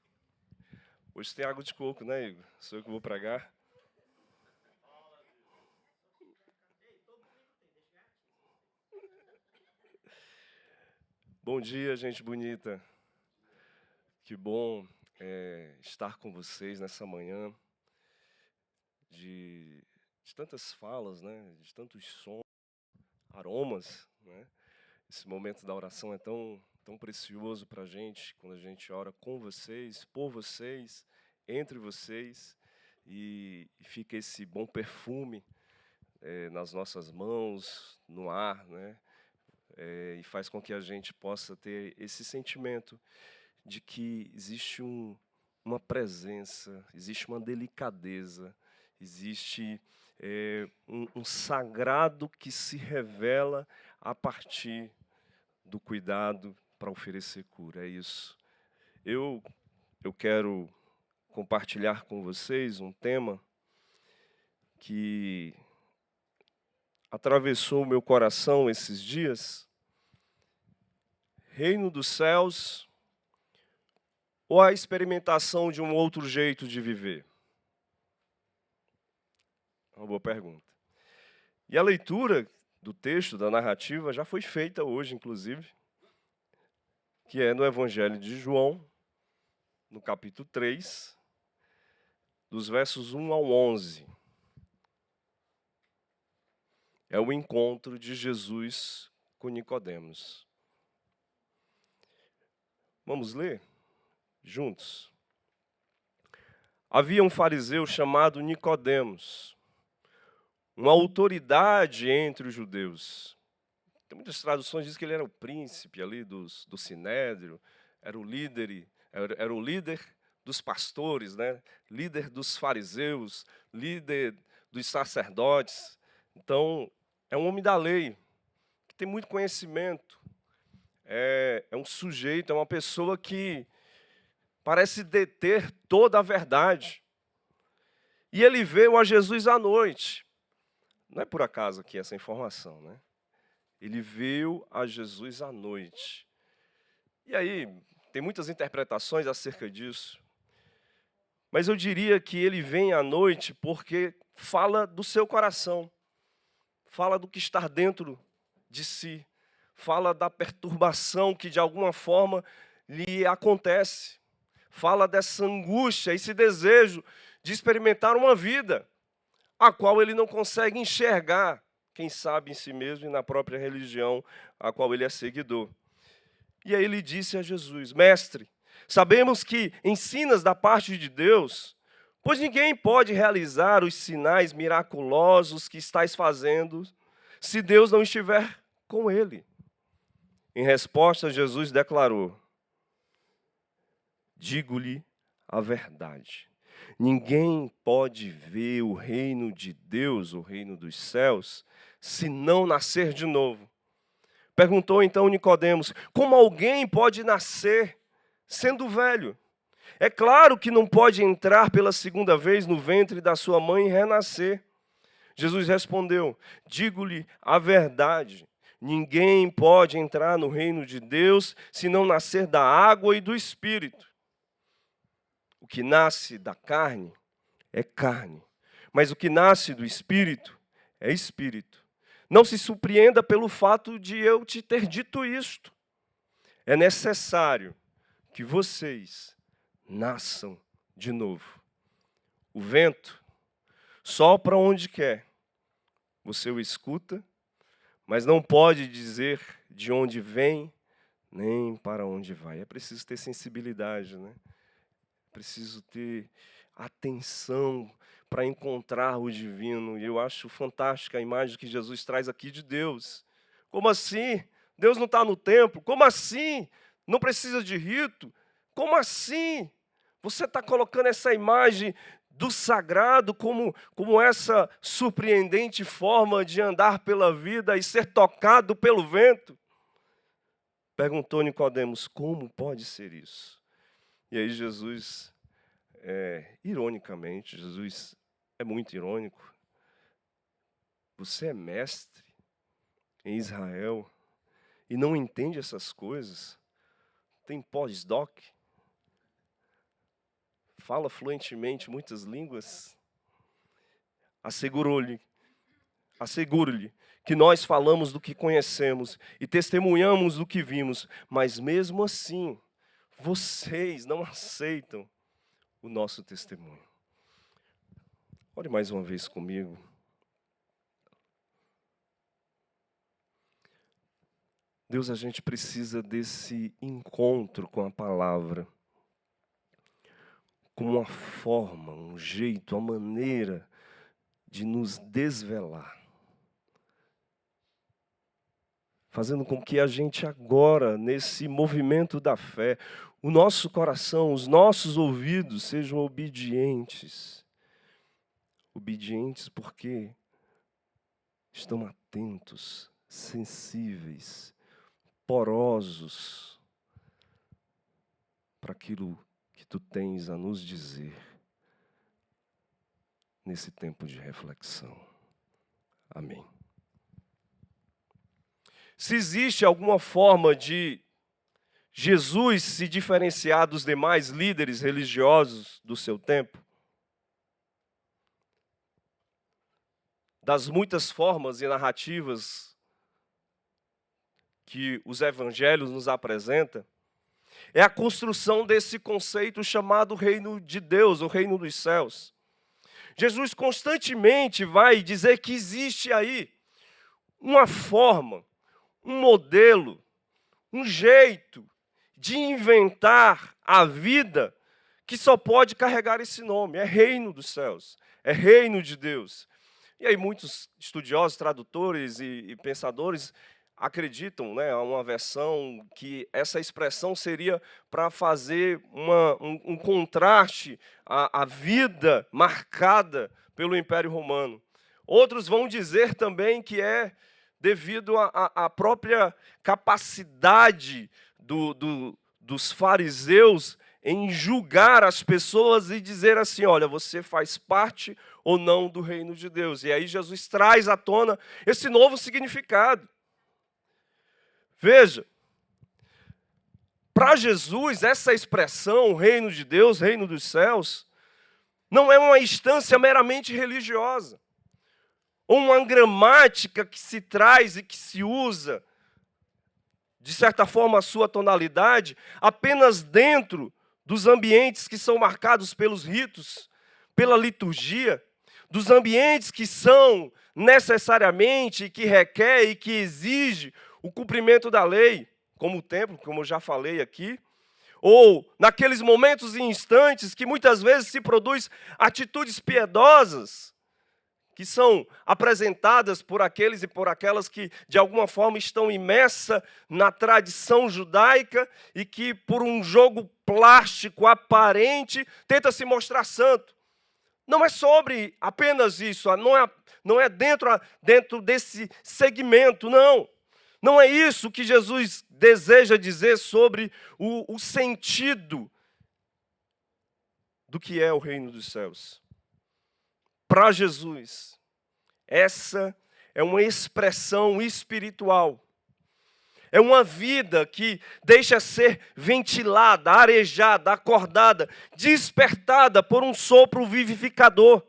Hoje tem água de coco, né, Igor? Sou eu que vou pregar. Bom dia, gente bonita. Que bom estar com vocês nessa manhã, de tantas falas, né? De tantos sons, aromas, né? Esse momento da oração é tão precioso para a gente, quando a gente ora com vocês, por vocês, entre vocês, e fica esse bom perfume nas nossas mãos, no ar, né? E faz com que a gente possa ter esse sentimento de que existe uma presença, existe uma delicadeza, existe um sagrado que se revela a partir do cuidado para oferecer cura. É isso. Eu quero compartilhar com vocês um tema que atravessou o meu coração esses dias. Reino dos céus ou a experimentação de um outro jeito de viver? Uma boa pergunta. E a leitura do texto, da narrativa, já foi feita hoje, inclusive, que é no Evangelho de João, no capítulo 3, dos versos 1 ao 11. É o encontro de Jesus com Nicodemos. Vamos ler juntos? Havia um fariseu chamado Nicodemos, uma autoridade entre os judeus. Tem muitas traduções que dizem que ele era o príncipe ali do Sinédrio, era o líder dos pastores, né? Líder dos fariseus, líder dos sacerdotes. Então, é um homem da lei, que tem muito conhecimento. É um sujeito, é uma pessoa que parece deter toda a verdade. E ele veio a Jesus à noite. Não é por acaso aqui essa informação, né? Ele veio a Jesus à noite. E aí, tem muitas interpretações acerca disso. Mas eu diria que ele vem à noite porque fala do seu coração. Fala do que está dentro de si. Fala da perturbação que, de alguma forma, lhe acontece. Fala dessa angústia, esse desejo de experimentar uma vida a qual ele não consegue enxergar, quem sabe em si mesmo e na própria religião a qual ele é seguidor. E aí ele disse a Jesus: Mestre, sabemos que ensinas da parte de Deus, pois ninguém pode realizar os sinais miraculosos que estás fazendo se Deus não estiver com ele. Em resposta, Jesus declarou: digo-lhe a verdade. Ninguém pode ver o reino de Deus, o reino dos céus, se não nascer de novo. Perguntou então Nicodemos: como alguém pode nascer sendo velho? É claro que não pode entrar pela segunda vez no ventre da sua mãe e renascer. Jesus respondeu: digo-lhe a verdade. Ninguém pode entrar no reino de Deus se não nascer da água e do Espírito. O que nasce da carne é carne, mas o que nasce do Espírito é Espírito. Não se surpreenda pelo fato de eu te ter dito isto. É necessário que vocês nasçam de novo. O vento sopra onde quer. Você o escuta, mas não pode dizer de onde vem, nem para onde vai. É preciso ter sensibilidade, né? É preciso ter atenção para encontrar o divino. E eu acho fantástica a imagem que Jesus traz aqui de Deus. Como assim? Deus não está no templo? Como assim? Não precisa de rito? Como assim? Você está colocando essa imagem do sagrado como essa surpreendente forma de andar pela vida e ser tocado pelo vento? Perguntou Nicodemos: como pode ser isso? E aí Jesus, ironicamente, Jesus é muito irônico. Você é mestre em Israel e não entende essas coisas? Tem pós-doc? Fala fluentemente muitas línguas? Asseguro-lhe que nós falamos do que conhecemos e testemunhamos do que vimos, mas mesmo assim vocês não aceitam o nosso testemunho. Ore mais uma vez comigo. Deus, a gente precisa desse encontro com a palavra, como uma forma, um jeito, uma maneira de nos desvelar. Fazendo com que a gente agora, nesse movimento da fé, o nosso coração, os nossos ouvidos sejam obedientes. Obedientes porque estão atentos, sensíveis, porosos para aquilo que tu tens a nos dizer nesse tempo de reflexão. Amém. Se existe alguma forma de Jesus se diferenciar dos demais líderes religiosos do seu tempo, das muitas formas e narrativas que os evangelhos nos apresentam, é a construção desse conceito chamado reino de Deus, o reino dos céus. Jesus constantemente vai dizer que existe aí uma forma, um modelo, um jeito de inventar a vida que só pode carregar esse nome. É reino dos céus, é reino de Deus. E aí muitos estudiosos, tradutores e pensadores acreditam, né, uma versão que essa expressão seria para fazer um contraste à vida marcada pelo Império Romano. Outros vão dizer também que é devido à própria capacidade dos fariseus em julgar as pessoas e dizer assim, olha, você faz parte ou não do reino de Deus. E aí Jesus traz à tona esse novo significado. Veja, para Jesus, essa expressão, reino de Deus, reino dos céus, não é uma instância meramente religiosa, ou uma gramática que se traz e que se usa, de certa forma, a sua tonalidade, apenas dentro dos ambientes que são marcados pelos ritos, pela liturgia, dos ambientes que são necessariamente, que requer e que exige o cumprimento da lei, como o templo, como eu já falei aqui, ou naqueles momentos e instantes que muitas vezes se produz atitudes piedosas, que são apresentadas por aqueles e por aquelas que, de alguma forma, estão imersas na tradição judaica e que, por um jogo plástico aparente, tenta se mostrar santo. Não é sobre apenas isso, não é dentro desse segmento, não. Não é isso que Jesus deseja dizer sobre o sentido do que é o reino dos céus. Para Jesus, essa é uma expressão espiritual. É uma vida que deixa ser ventilada, arejada, acordada, despertada por um sopro vivificador,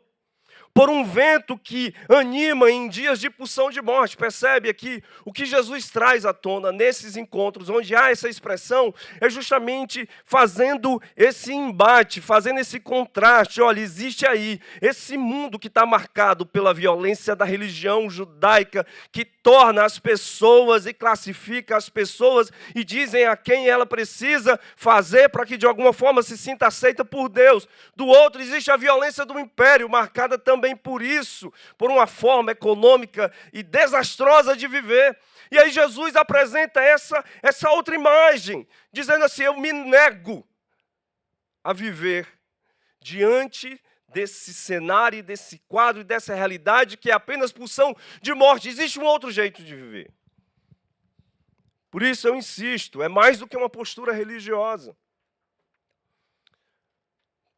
por um vento que anima em dias de pulsão de morte. Percebe aqui o que Jesus traz à tona nesses encontros, onde há essa expressão, é justamente fazendo esse embate, fazendo esse contraste. Olha, existe aí esse mundo que está marcado pela violência da religião judaica, que torna as pessoas e classifica as pessoas e dizem a quem ela precisa fazer para que de alguma forma se sinta aceita por Deus. Do outro, existe a violência do império, marcada também por isso, por uma forma econômica e desastrosa de viver. E aí Jesus apresenta essa outra imagem, dizendo assim, eu me nego a viver diante desse cenário, desse quadro, dessa realidade que é apenas pulsão de morte. Existe um outro jeito de viver. Por isso eu insisto, é mais do que uma postura religiosa.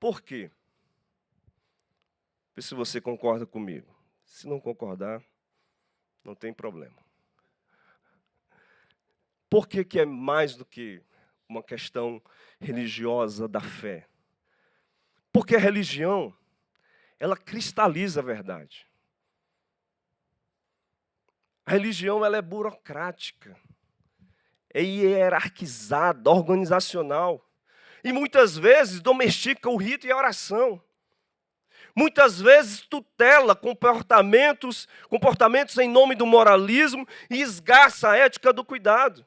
Por quê? Vê se você concorda comigo. Se não concordar, não tem problema. Por que é mais do que uma questão religiosa da fé? Porque a religião, ela cristaliza a verdade. A religião, ela é burocrática, é hierarquizada, organizacional. E muitas vezes domestica o rito e a oração. Muitas vezes tutela comportamentos em nome do moralismo e esgarça a ética do cuidado.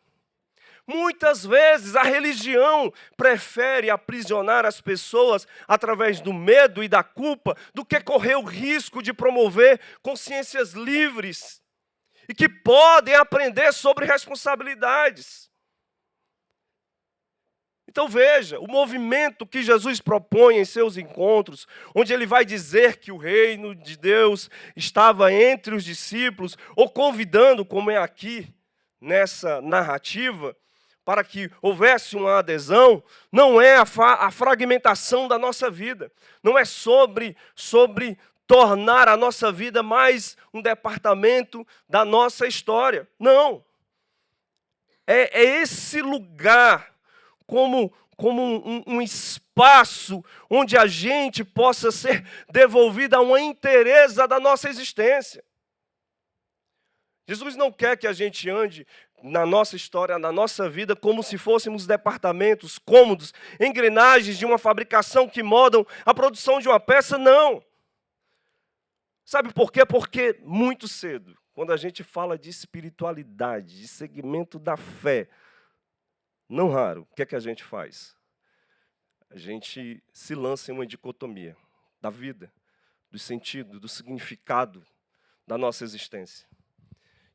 Muitas vezes a religião prefere aprisionar as pessoas através do medo e da culpa do que correr o risco de promover consciências livres e que podem aprender sobre responsabilidades. Então veja, o movimento que Jesus propõe em seus encontros, onde ele vai dizer que o reino de Deus estava entre os discípulos, ou convidando, como é aqui nessa narrativa, para que houvesse uma adesão, não é a fragmentação da nossa vida, não é sobre tornar a nossa vida mais um departamento da nossa história. Não. É esse lugar como um espaço onde a gente possa ser devolvida a uma inteireza da nossa existência. Jesus não quer que a gente ande na nossa história, na nossa vida, como se fôssemos departamentos cômodos, engrenagens de uma fabricação que modam a produção de uma peça, não. Sabe por quê? Porque muito cedo, quando a gente fala de espiritualidade, de segmento da fé, não raro, o que é que a gente faz? A gente se lança em uma dicotomia da vida, do sentido, do significado da nossa existência.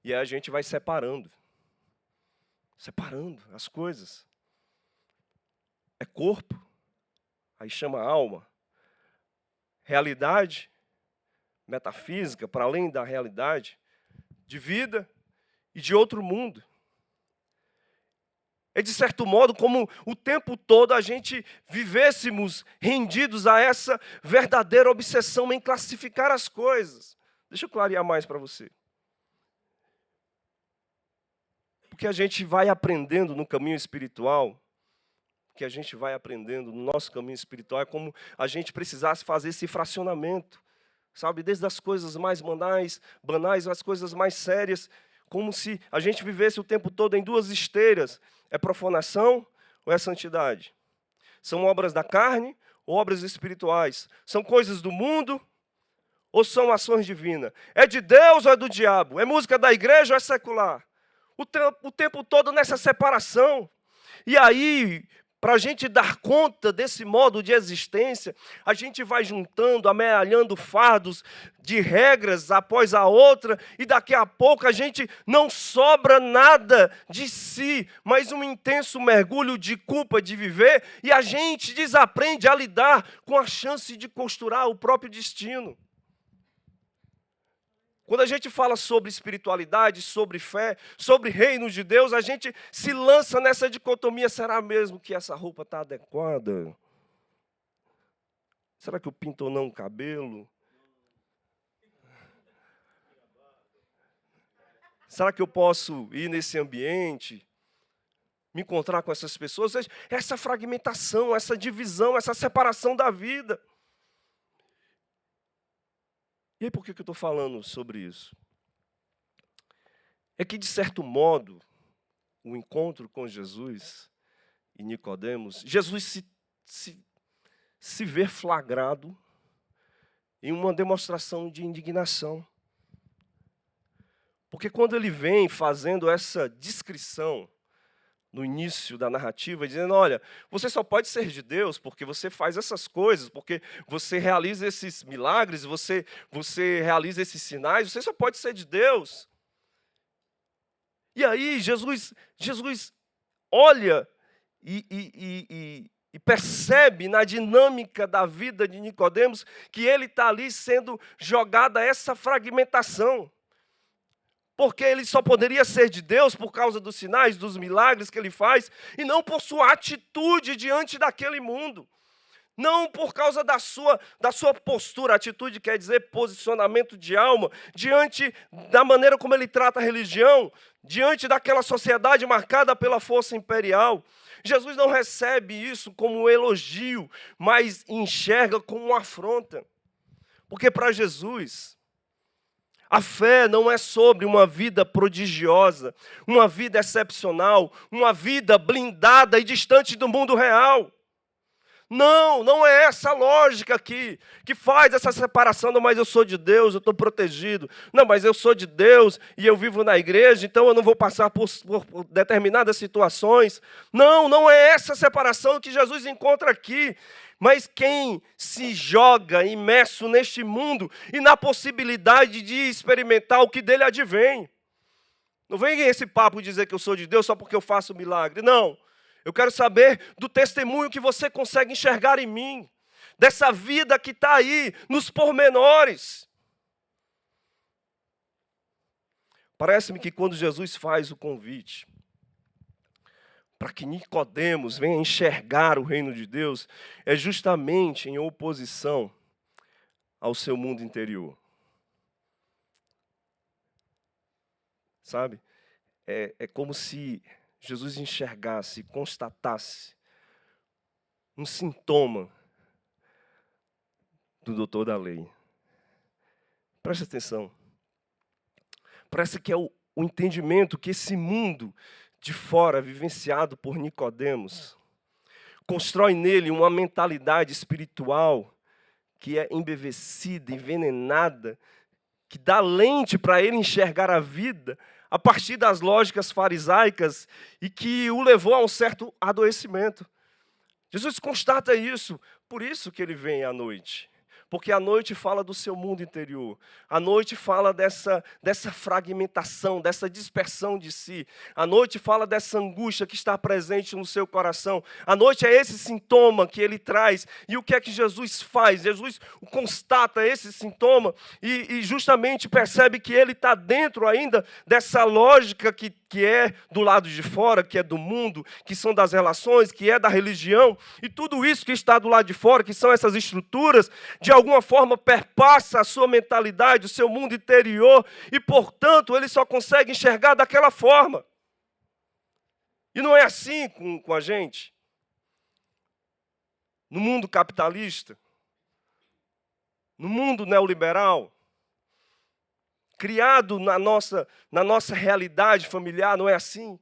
E aí a gente vai separando as coisas. É corpo, aí chama alma. Realidade, metafísica, para além da realidade, de vida e de outro mundo. É, de certo modo, como o tempo todo a gente vivêssemos rendidos a essa verdadeira obsessão em classificar as coisas. Deixa eu clarear mais para você. Porque a gente vai aprendendo no caminho espiritual, que a gente vai aprendendo no nosso caminho espiritual, é como a gente precisasse fazer esse fracionamento, sabe? Desde as coisas mais banais, as coisas mais sérias, como se a gente vivesse o tempo todo em duas esteiras. É profanação ou é santidade? São obras da carne ou obras espirituais? São coisas do mundo ou são ações divinas? É de Deus ou é do diabo? É música da igreja ou é secular? O tempo todo nessa separação. E aí, para a gente dar conta desse modo de existência, a gente vai juntando, amealhando fardos de regras após a outra, e daqui a pouco a gente não sobra nada de si, mas um intenso mergulho de culpa de viver, e a gente desaprende a lidar com a chance de costurar o próprio destino. Quando a gente fala sobre espiritualidade, sobre fé, sobre reino de Deus, a gente se lança nessa dicotomia. Será mesmo que essa roupa está adequada? Será que eu pinto ou não o cabelo? Será que eu posso ir nesse ambiente, me encontrar com essas pessoas? Essa fragmentação, essa divisão, essa separação da vida. E aí, por que eu estou falando sobre isso? É que, de certo modo, o encontro com Jesus e Nicodemos, Jesus se vê flagrado em uma demonstração de indignação. Porque quando ele vem fazendo essa descrição no início da narrativa, dizendo, olha, você só pode ser de Deus porque você faz essas coisas, porque você realiza esses milagres, você realiza esses sinais, você só pode ser de Deus. E aí Jesus olha e percebe na dinâmica da vida de Nicodemos que ele está ali sendo jogado a essa fragmentação. Porque ele só poderia ser de Deus por causa dos sinais, dos milagres que ele faz, e não por sua atitude diante daquele mundo. Não por causa da sua postura. Atitude quer dizer posicionamento de alma, diante da maneira como ele trata a religião, diante daquela sociedade marcada pela força imperial. Jesus não recebe isso como um elogio, mas enxerga como uma afronta. Porque para Jesus, a fé não é sobre uma vida prodigiosa, uma vida excepcional, uma vida blindada e distante do mundo real. Não, não é essa a lógica aqui, que faz essa separação. Não, mas eu sou de Deus, eu estou protegido. Não, mas eu sou de Deus e eu vivo na igreja, então eu não vou passar por determinadas situações. Não, não é essa separação que Jesus encontra aqui. Mas quem se joga imerso neste mundo e na possibilidade de experimentar o que dele advém. Não vem esse papo dizer que eu sou de Deus só porque eu faço milagre. Não. Eu quero saber do testemunho que você consegue enxergar em mim. Dessa vida que está aí, nos pormenores. Parece-me que quando Jesus faz o convite para que Nicodemos venha enxergar o reino de Deus, é justamente em oposição ao seu mundo interior. Sabe? É como se Jesus enxergasse, constatasse um sintoma do doutor da lei. Preste atenção. Parece que é o entendimento que esse mundo de fora, vivenciado por Nicodemos, constrói nele uma mentalidade espiritual que é embevecida, envenenada, que dá lente para ele enxergar a vida a partir das lógicas farisaicas e que o levou a um certo adoecimento. Jesus constata isso, por isso que ele vem à noite. Porque a noite fala do seu mundo interior. A noite fala dessa fragmentação, dessa dispersão de si. A noite fala dessa angústia que está presente no seu coração. A noite é esse sintoma que ele traz. E o que é que Jesus faz? Jesus constata esse sintoma e justamente percebe que ele está dentro ainda dessa lógica que é do lado de fora, que é do mundo, que são das relações, que é da religião. E tudo isso que está do lado de fora, que são essas estruturas, de alguma forma perpassa a sua mentalidade, o seu mundo interior, e, portanto, ele só consegue enxergar daquela forma. E não é assim com a gente. No mundo capitalista, no mundo neoliberal, criado na nossa realidade familiar, não é assim?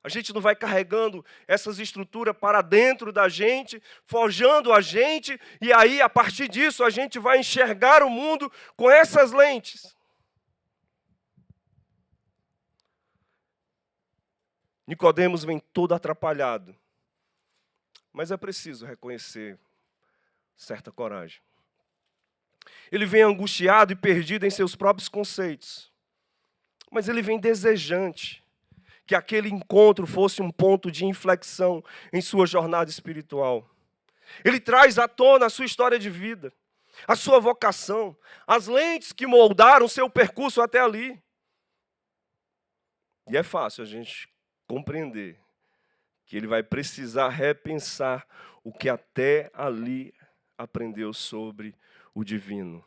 A gente não vai carregando essas estruturas para dentro da gente, forjando a gente, e aí, a partir disso, a gente vai enxergar o mundo com essas lentes. Nicodemos vem todo atrapalhado, mas é preciso reconhecer certa coragem. Ele vem angustiado e perdido em seus próprios conceitos, mas ele vem desejante que aquele encontro fosse um ponto de inflexão em sua jornada espiritual. Ele traz à tona a sua história de vida, a sua vocação, as lentes que moldaram seu percurso até ali. E é fácil a gente compreender que ele vai precisar repensar o que até ali aprendeu sobre o divino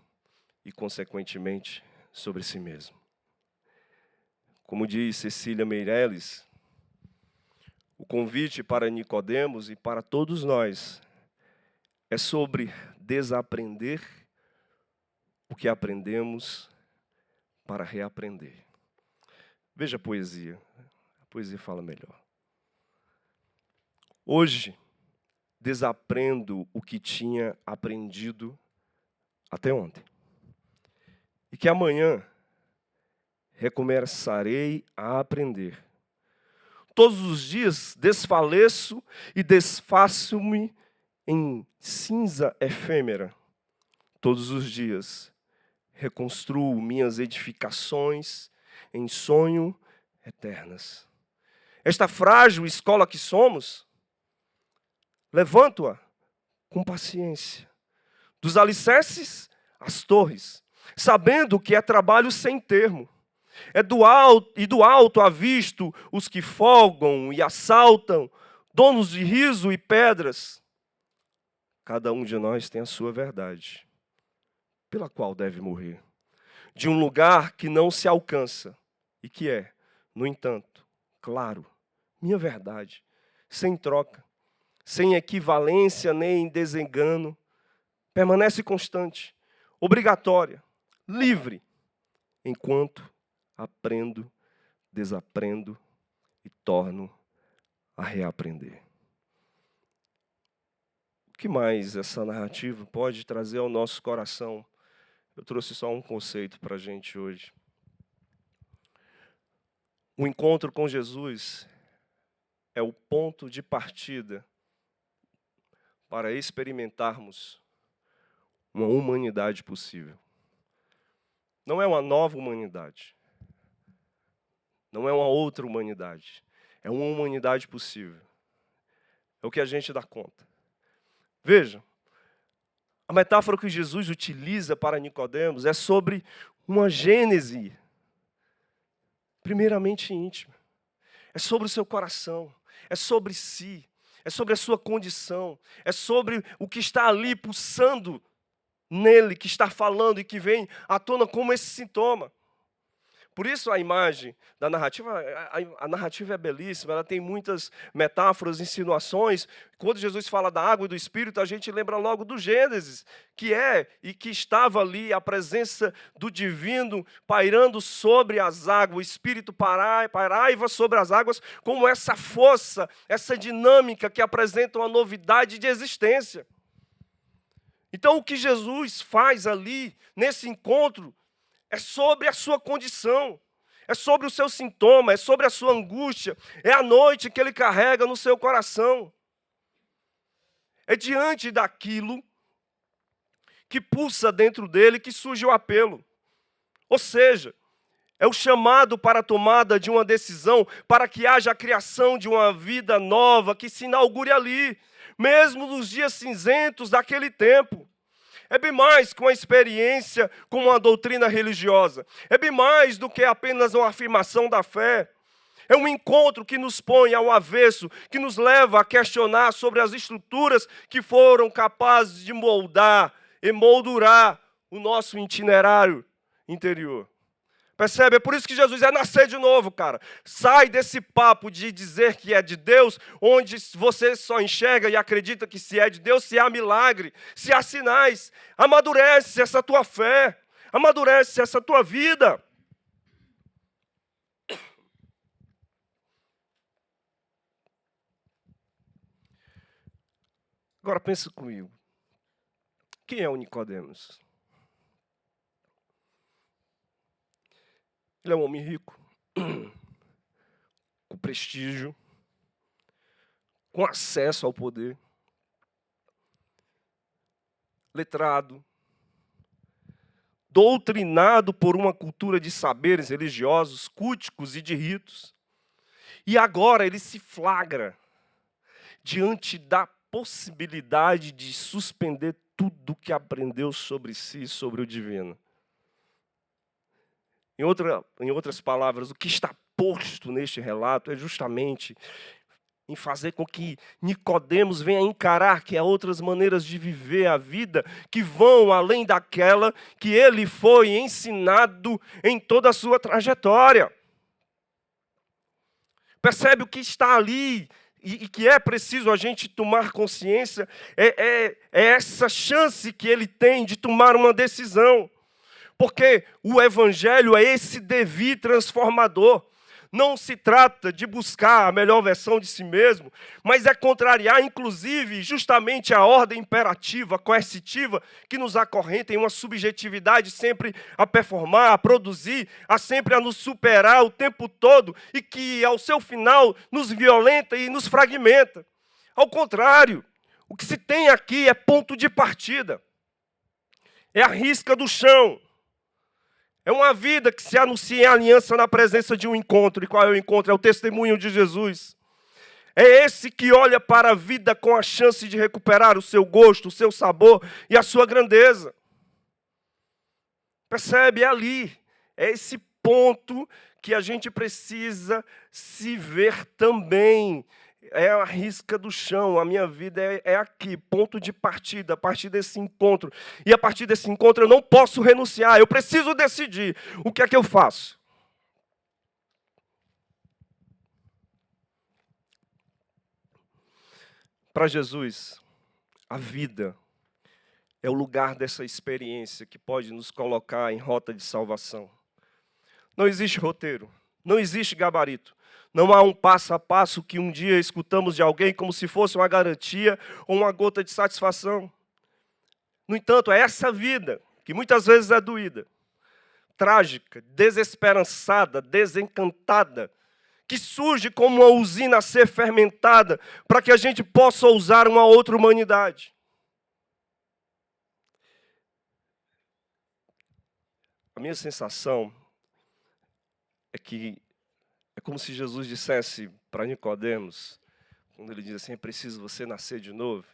e, consequentemente, sobre si mesmo. Como diz Cecília Meirelles, o convite para Nicodemos e para todos nós é sobre desaprender o que aprendemos para reaprender. Veja a poesia fala melhor. Hoje, desaprendo o que tinha aprendido até ontem. E que amanhã recomeçarei a aprender. Todos os dias desfaleço e desfaço-me em cinza efêmera. Todos os dias reconstruo minhas edificações em sonho eternas. Esta frágil escola que somos, levanto-a com paciência. Dos alicerces às torres, sabendo que é trabalho sem termo. Do alto avisto os que folgam e assaltam, donos de riso e pedras. Cada um de nós tem a sua verdade, pela qual deve morrer. De um lugar que não se alcança, e que é, no entanto, claro, minha verdade, sem troca, sem equivalência nem desengano, permanece constante, obrigatória, livre, enquanto aprendo, desaprendo e torno a reaprender. O O que mais essa narrativa pode trazer ao nosso coração? Eu trouxe só um conceito para a gente hoje. O encontro com Jesus é o ponto de partida para experimentarmos uma humanidade possível. Não é uma nova humanidade. Não é uma outra humanidade. É uma humanidade possível. É o que a gente dá conta. Veja, a metáfora que Jesus utiliza para Nicodemos é sobre uma gênese, primeiramente íntima. É sobre o seu coração, é sobre si, é sobre a sua condição, é sobre o que está ali pulsando nele, que está falando e que vem à tona como esse sintoma. Por isso a imagem da narrativa, a narrativa é belíssima, ela tem muitas metáforas, insinuações. Quando Jesus fala da água e do Espírito, a gente lembra logo do Gênesis, que é e que estava ali a presença do divino pairando sobre as águas, o Espírito pairava sobre as águas, como essa força, essa dinâmica que apresenta uma novidade de existência. Então, o que Jesus faz ali, nesse encontro, é sobre a sua condição, é sobre o seu sintoma, é sobre a sua angústia, é a noite que ele carrega no seu coração. É diante daquilo que pulsa dentro dele que surge o apelo. Ou seja, é o chamado para a tomada de uma decisão, para que haja a criação de uma vida nova que se inaugure ali, mesmo nos dias cinzentos daquele tempo. É bem mais que uma experiência com uma doutrina religiosa. É bem mais do que apenas uma afirmação da fé. É um encontro que nos põe ao avesso, que nos leva a questionar sobre as estruturas que foram capazes de moldar, emoldurar o nosso itinerário interior. Percebe? É por isso que Jesus é nascer de novo, cara. Sai desse papo de dizer que é de Deus, onde você só enxerga e acredita que se é de Deus, se há milagre, se há sinais. Amadurece essa tua fé, amadurece essa tua vida. Agora pensa comigo. Quem é o Nicodemos? Ele é um homem rico, com prestígio, com acesso ao poder, letrado, doutrinado por uma cultura de saberes religiosos, culticos e de ritos. E agora ele se flagra diante da possibilidade de suspender tudo o que aprendeu sobre si e sobre o divino. Em outras palavras, o que está posto neste relato é justamente em fazer com que Nicodemos venha encarar que há outras maneiras de viver a vida que vão além daquela que ele foi ensinado em toda a sua trajetória. Percebe o que está ali e que é preciso a gente tomar consciência, é essa chance que ele tem de tomar uma decisão. Porque o Evangelho é esse devir transformador. Não se trata de buscar a melhor versão de si mesmo, mas é contrariar, inclusive, justamente a ordem imperativa, coercitiva, que nos acorrenta em uma subjetividade sempre a performar, a produzir, sempre a nos superar o tempo todo e que, ao seu final, nos violenta e nos fragmenta. Ao contrário, o que se tem aqui é ponto de partida. É a risca do chão. É uma vida que se anuncia em aliança na presença de um encontro. E qual é o encontro? É o testemunho de Jesus. É esse que olha para a vida com a chance de recuperar o seu gosto, o seu sabor e a sua grandeza. Percebe? É ali. É esse ponto que a gente precisa se ver também. É a risca do chão, a minha vida é aqui, ponto de partida, a partir desse encontro. E a partir desse encontro eu não posso renunciar, eu preciso decidir o que é que eu faço. Para Jesus, a vida é o lugar dessa experiência que pode nos colocar em rota de salvação. Não existe roteiro, Não existe gabarito. Não há um passo a passo que um dia escutamos de alguém como se fosse uma garantia ou uma gota de satisfação. No entanto, é essa vida, que muitas vezes é doída, trágica, desesperançada, desencantada, que surge como uma usina a ser fermentada para que a gente possa usar uma outra humanidade. A minha sensação é que é como se Jesus dissesse para Nicodemos, quando ele diz assim, é preciso você nascer de novo.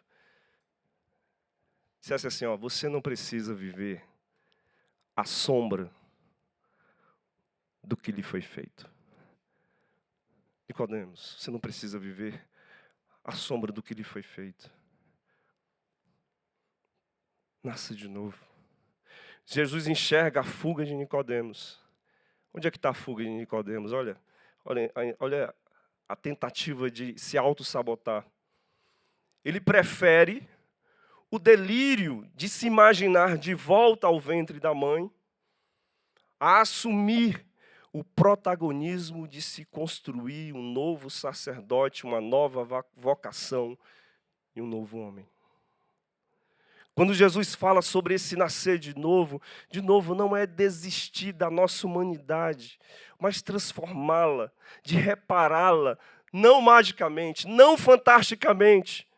Dissesse assim, ó, você não precisa viver à sombra do que lhe foi feito. Nicodemos, você não precisa viver à sombra do que lhe foi feito. Nasça de novo. Jesus enxerga a fuga de Nicodemos. Onde é que está a fuga de Nicodemos? Olha a tentativa de se auto-sabotar. Ele prefere o delírio de se imaginar de volta ao ventre da mãe a assumir o protagonismo de se construir um novo sacerdote, uma nova vocação e um novo homem. Quando Jesus fala sobre esse nascer de novo não é desistir da nossa humanidade, mas transformá-la, de repará-la, não magicamente, não fantasticamente,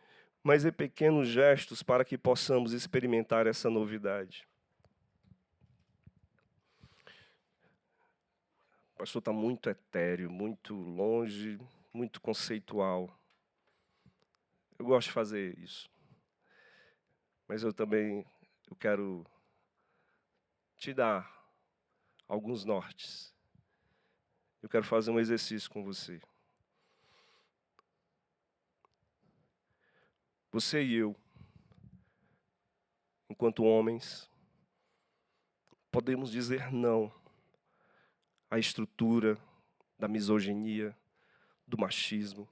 mas em pequenos gestos para que possamos experimentar essa novidade. O pastor está muito etéreo, muito longe, muito conceitual. Eu gosto de fazer isso. Mas eu quero te dar alguns nortes. Eu quero fazer um exercício com você. Você e eu, enquanto homens, podemos dizer não à estrutura da misoginia, do machismo,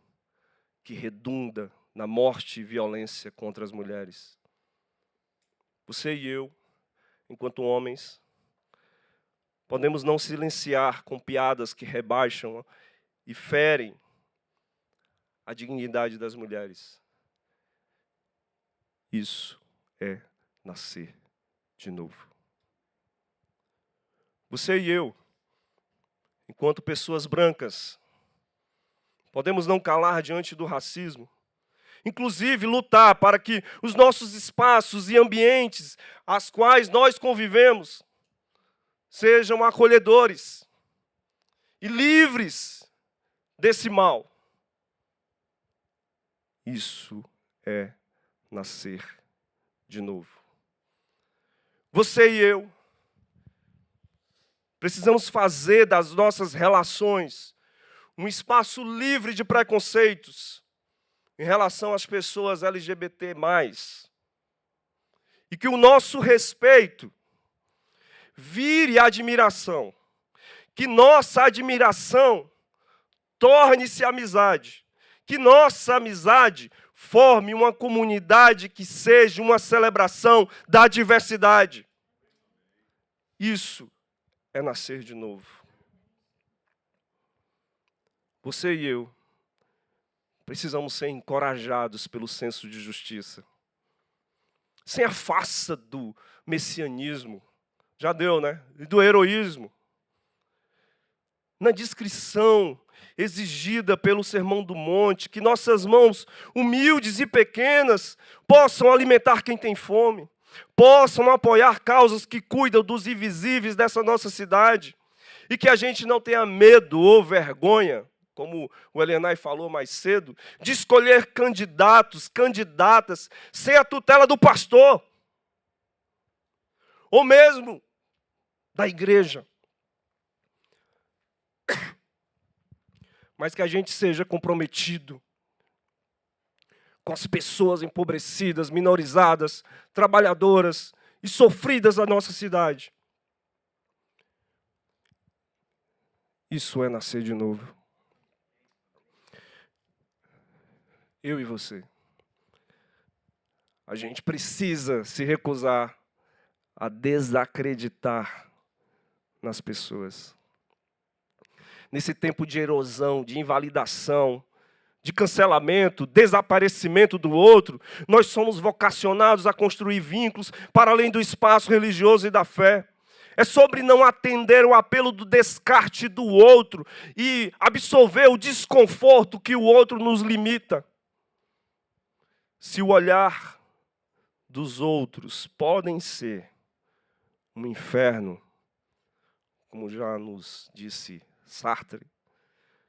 que redunda na morte e violência contra as mulheres. Você e eu, enquanto homens, podemos não silenciar com piadas que rebaixam e ferem a dignidade das mulheres. Isso é nascer de novo. Você e eu, enquanto pessoas brancas, podemos não calar diante do racismo, inclusive lutar para que os nossos espaços e ambientes aos quais nós convivemos sejam acolhedores e livres desse mal. Isso é nascer de novo. Você e eu precisamos fazer das nossas relações um espaço livre de preconceitos em relação às pessoas LGBT+. E que o nosso respeito vire admiração. Que nossa admiração torne-se amizade. Que nossa amizade forme uma comunidade que seja uma celebração da diversidade. Isso é nascer de novo. Você e eu precisamos ser encorajados pelo senso de justiça. Sem a farsa do messianismo. Já deu, né? E do heroísmo. Na descrição exigida pelo Sermão do Monte, que nossas mãos humildes e pequenas possam alimentar quem tem fome, possam apoiar causas que cuidam dos invisíveis dessa nossa cidade, e que a gente não tenha medo ou vergonha, como o Elenay falou mais cedo, de escolher candidatos, candidatas, sem a tutela do pastor, ou mesmo da igreja. Mas que a gente seja comprometido com as pessoas empobrecidas, minorizadas, trabalhadoras e sofridas da nossa cidade. Isso é nascer de novo. Eu e você. A gente precisa se recusar a desacreditar nas pessoas. nesse tempo de erosão, de invalidação, de cancelamento, desaparecimento do outro, nós somos vocacionados a construir vínculos para além do espaço religioso e da fé. É sobre não atender o apelo do descarte do outro e absorver o desconforto que o outro nos limita. Se o olhar dos outros podem ser um inferno, como já nos disse Sartre,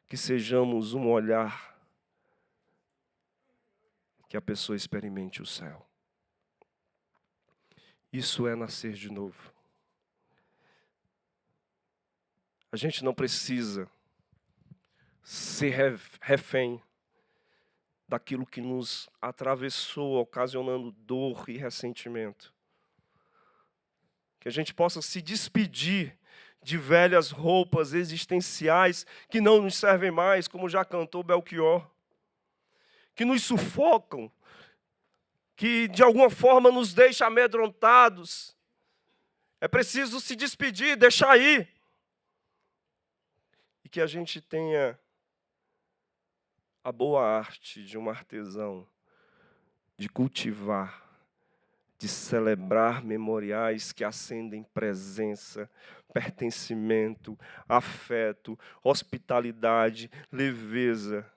que sejamos um olhar que a pessoa experimente o céu. Isso é nascer de novo. A gente não precisa ser refém daquilo que nos atravessou, ocasionando dor e ressentimento. Que a gente possa se despedir de velhas roupas existenciais que não nos servem mais, como já cantou Belchior, que nos sufocam, que de alguma forma nos deixam amedrontados. É preciso se despedir, deixar ir. E que a gente tenha a boa arte de um artesão, de cultivar, de celebrar memoriais que acendem presença, pertencimento, afeto, hospitalidade, leveza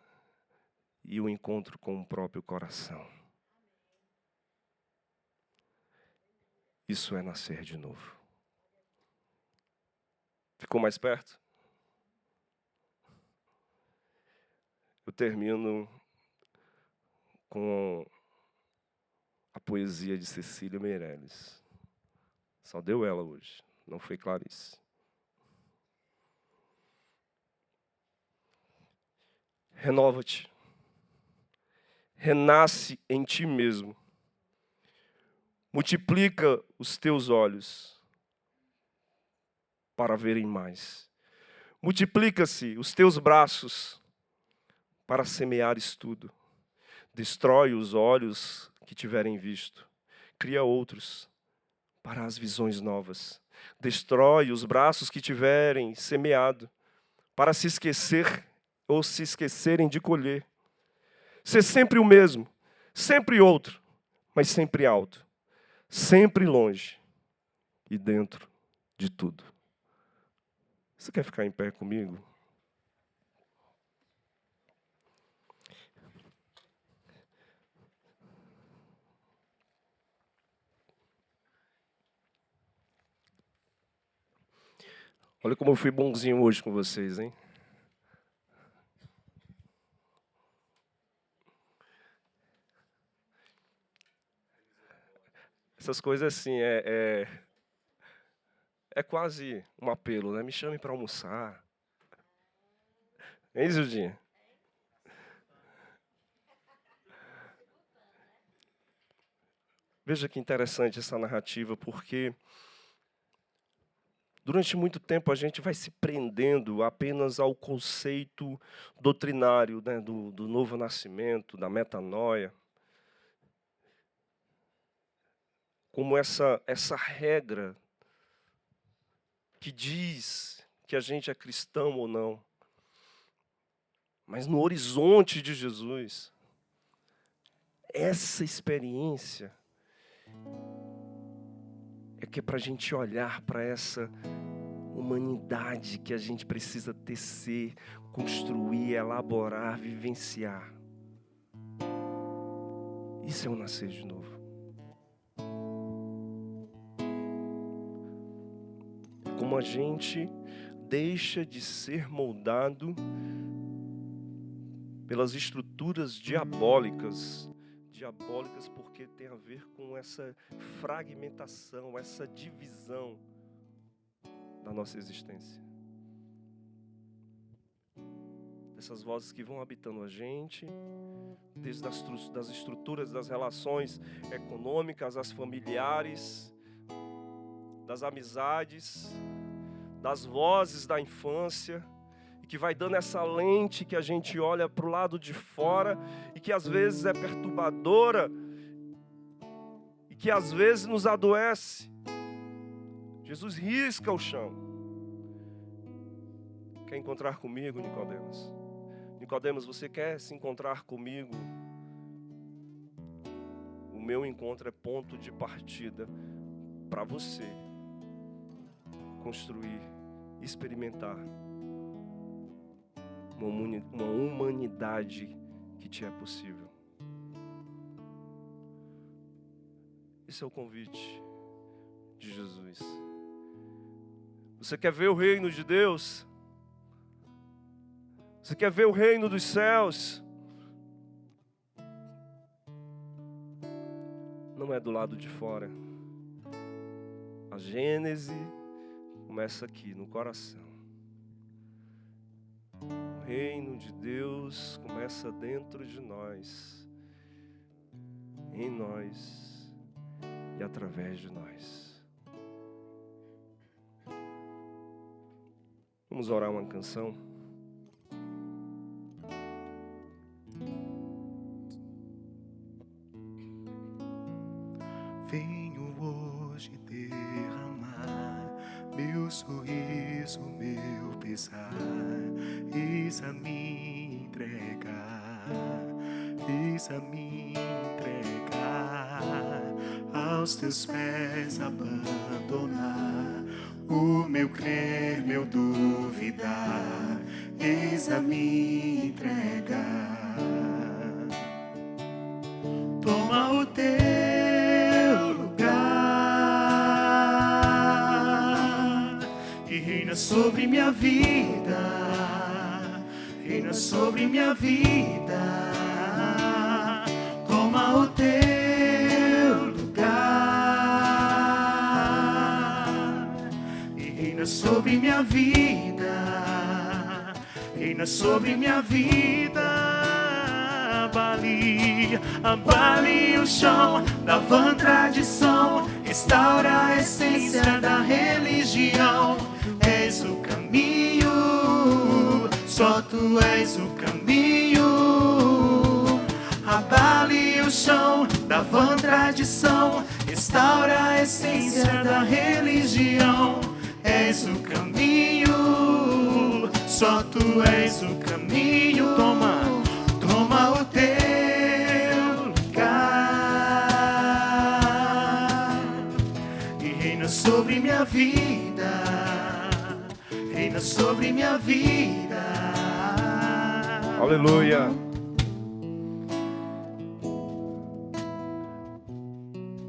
e o encontro com o próprio coração. Isso é nascer de novo. Ficou mais perto? Eu termino com a poesia de Cecília Meirelles. Só deu ela hoje, não foi Clarice. Renova-te. Renasce em ti mesmo. Multiplica os teus olhos para verem mais. Multiplica-se os teus braços para semeares tudo. Destrói os olhos que tiverem visto. Cria outros para as visões novas. Destrói os braços que tiverem semeado para se esquecer ou se esquecerem de colher. Ser sempre o mesmo, sempre outro, mas sempre alto, sempre longe e dentro de tudo. Você quer ficar em pé comigo? Olha como eu fui bonzinho hoje com vocês, hein? Essas coisas assim, é quase um apelo, né? Me chame para almoçar. Hein, Zildinha? Veja que interessante essa narrativa, porque durante muito tempo a gente vai se prendendo apenas ao conceito doutrinário, né, do novo nascimento, da metanoia. Como essa regra que diz que a gente é cristão ou não. Mas no horizonte de Jesus, essa experiência é que é para a gente olhar para essa humanidade que a gente precisa tecer, construir, elaborar, vivenciar. Isso é o nascer de novo. Como a gente deixa de ser moldado pelas estruturas diabólicas porque tem a ver com essa fragmentação, essa divisão da nossa existência. Essas vozes que vão habitando a gente, desde das estruturas das relações econômicas, as familiares, das amizades, das vozes da infância, e que vai dando essa lente que a gente olha para o lado de fora e que às vezes é perturbadora e que às vezes nos adoece. Jesus risca o chão quer encontrar comigo, Nicodemos? Nicodemos, você quer se encontrar comigo? O meu encontro é ponto de partida para você construir, experimentar uma humanidade que te é possível. Esse é o convite de Jesus. Você quer ver o reino de Deus? Você quer ver o reino dos céus? Não é do lado de fora. A Gênese começa aqui, no coração. O reino de Deus começa dentro de nós, em nós e através de nós. Vamos orar uma canção? Venho hoje derramar meu sorriso, meu pesar, eis a me entregar, eis a me entregar, aos teus pés abandonar, o meu crer, meu duvidar, eis a me entregar. Toma o teu lugar e reina sobre minha vida, reina sobre minha vida. Toma o teu lugar e reina sobre minha vida, reina sobre minha vida. Abale o chão da vã tradição, restaura a essência da religião. És o caminho, só tu és o caminho. Abale o chão da vã tradição, restaura a essência da religião. És o caminho, só tu és o caminho. Toma o teu lugar e reina sobre minha vida, reina sobre minha vida. Aleluia.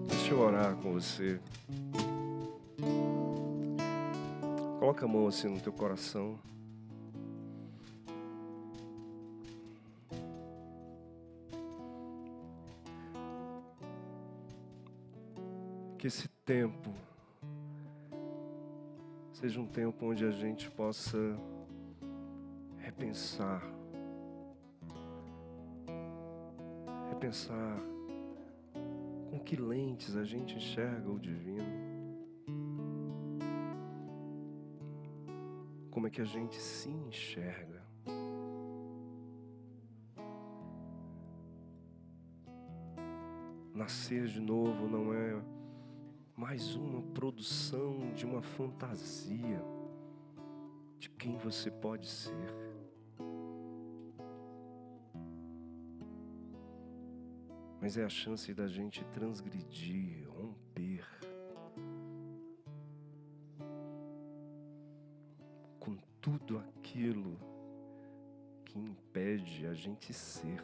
Deixa eu orar com você. Coloca a mão assim no teu coração. Que esse tempo seja um tempo onde a gente possa repensar com que lentes a gente enxerga o divino, como é que a gente se enxerga. Nascer de novo não é mais uma produção de uma fantasia de quem você pode ser. Mas é a chance da gente transgredir, romper com tudo aquilo que impede a gente ser.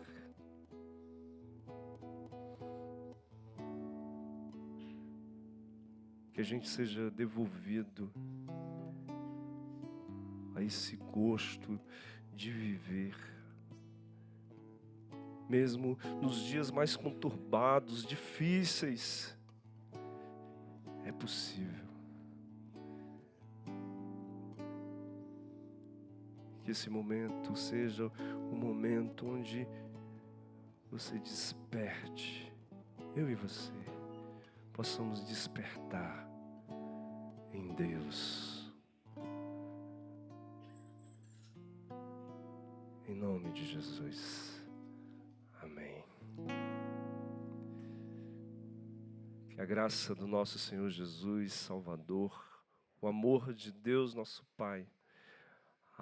Que a gente seja devolvido a esse gosto de viver, mesmo nos dias mais conturbados, difíceis. É possível. Que esse momento seja um momento onde você desperte, eu e você possamos despertar em Deus. Em nome de Jesus. Amém. Que a graça do nosso Senhor Jesus, Salvador, o amor de Deus, nosso Pai,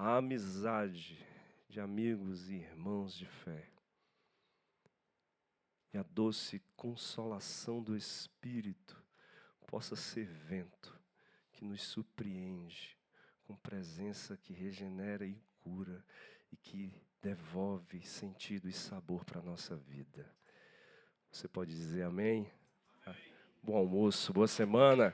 a amizade de amigos e irmãos de fé e a doce consolação do Espírito possa ser vento que nos surpreende com presença que regenera e cura e que devolve sentido e sabor para a nossa vida. Você pode dizer amém? Bom almoço, boa semana.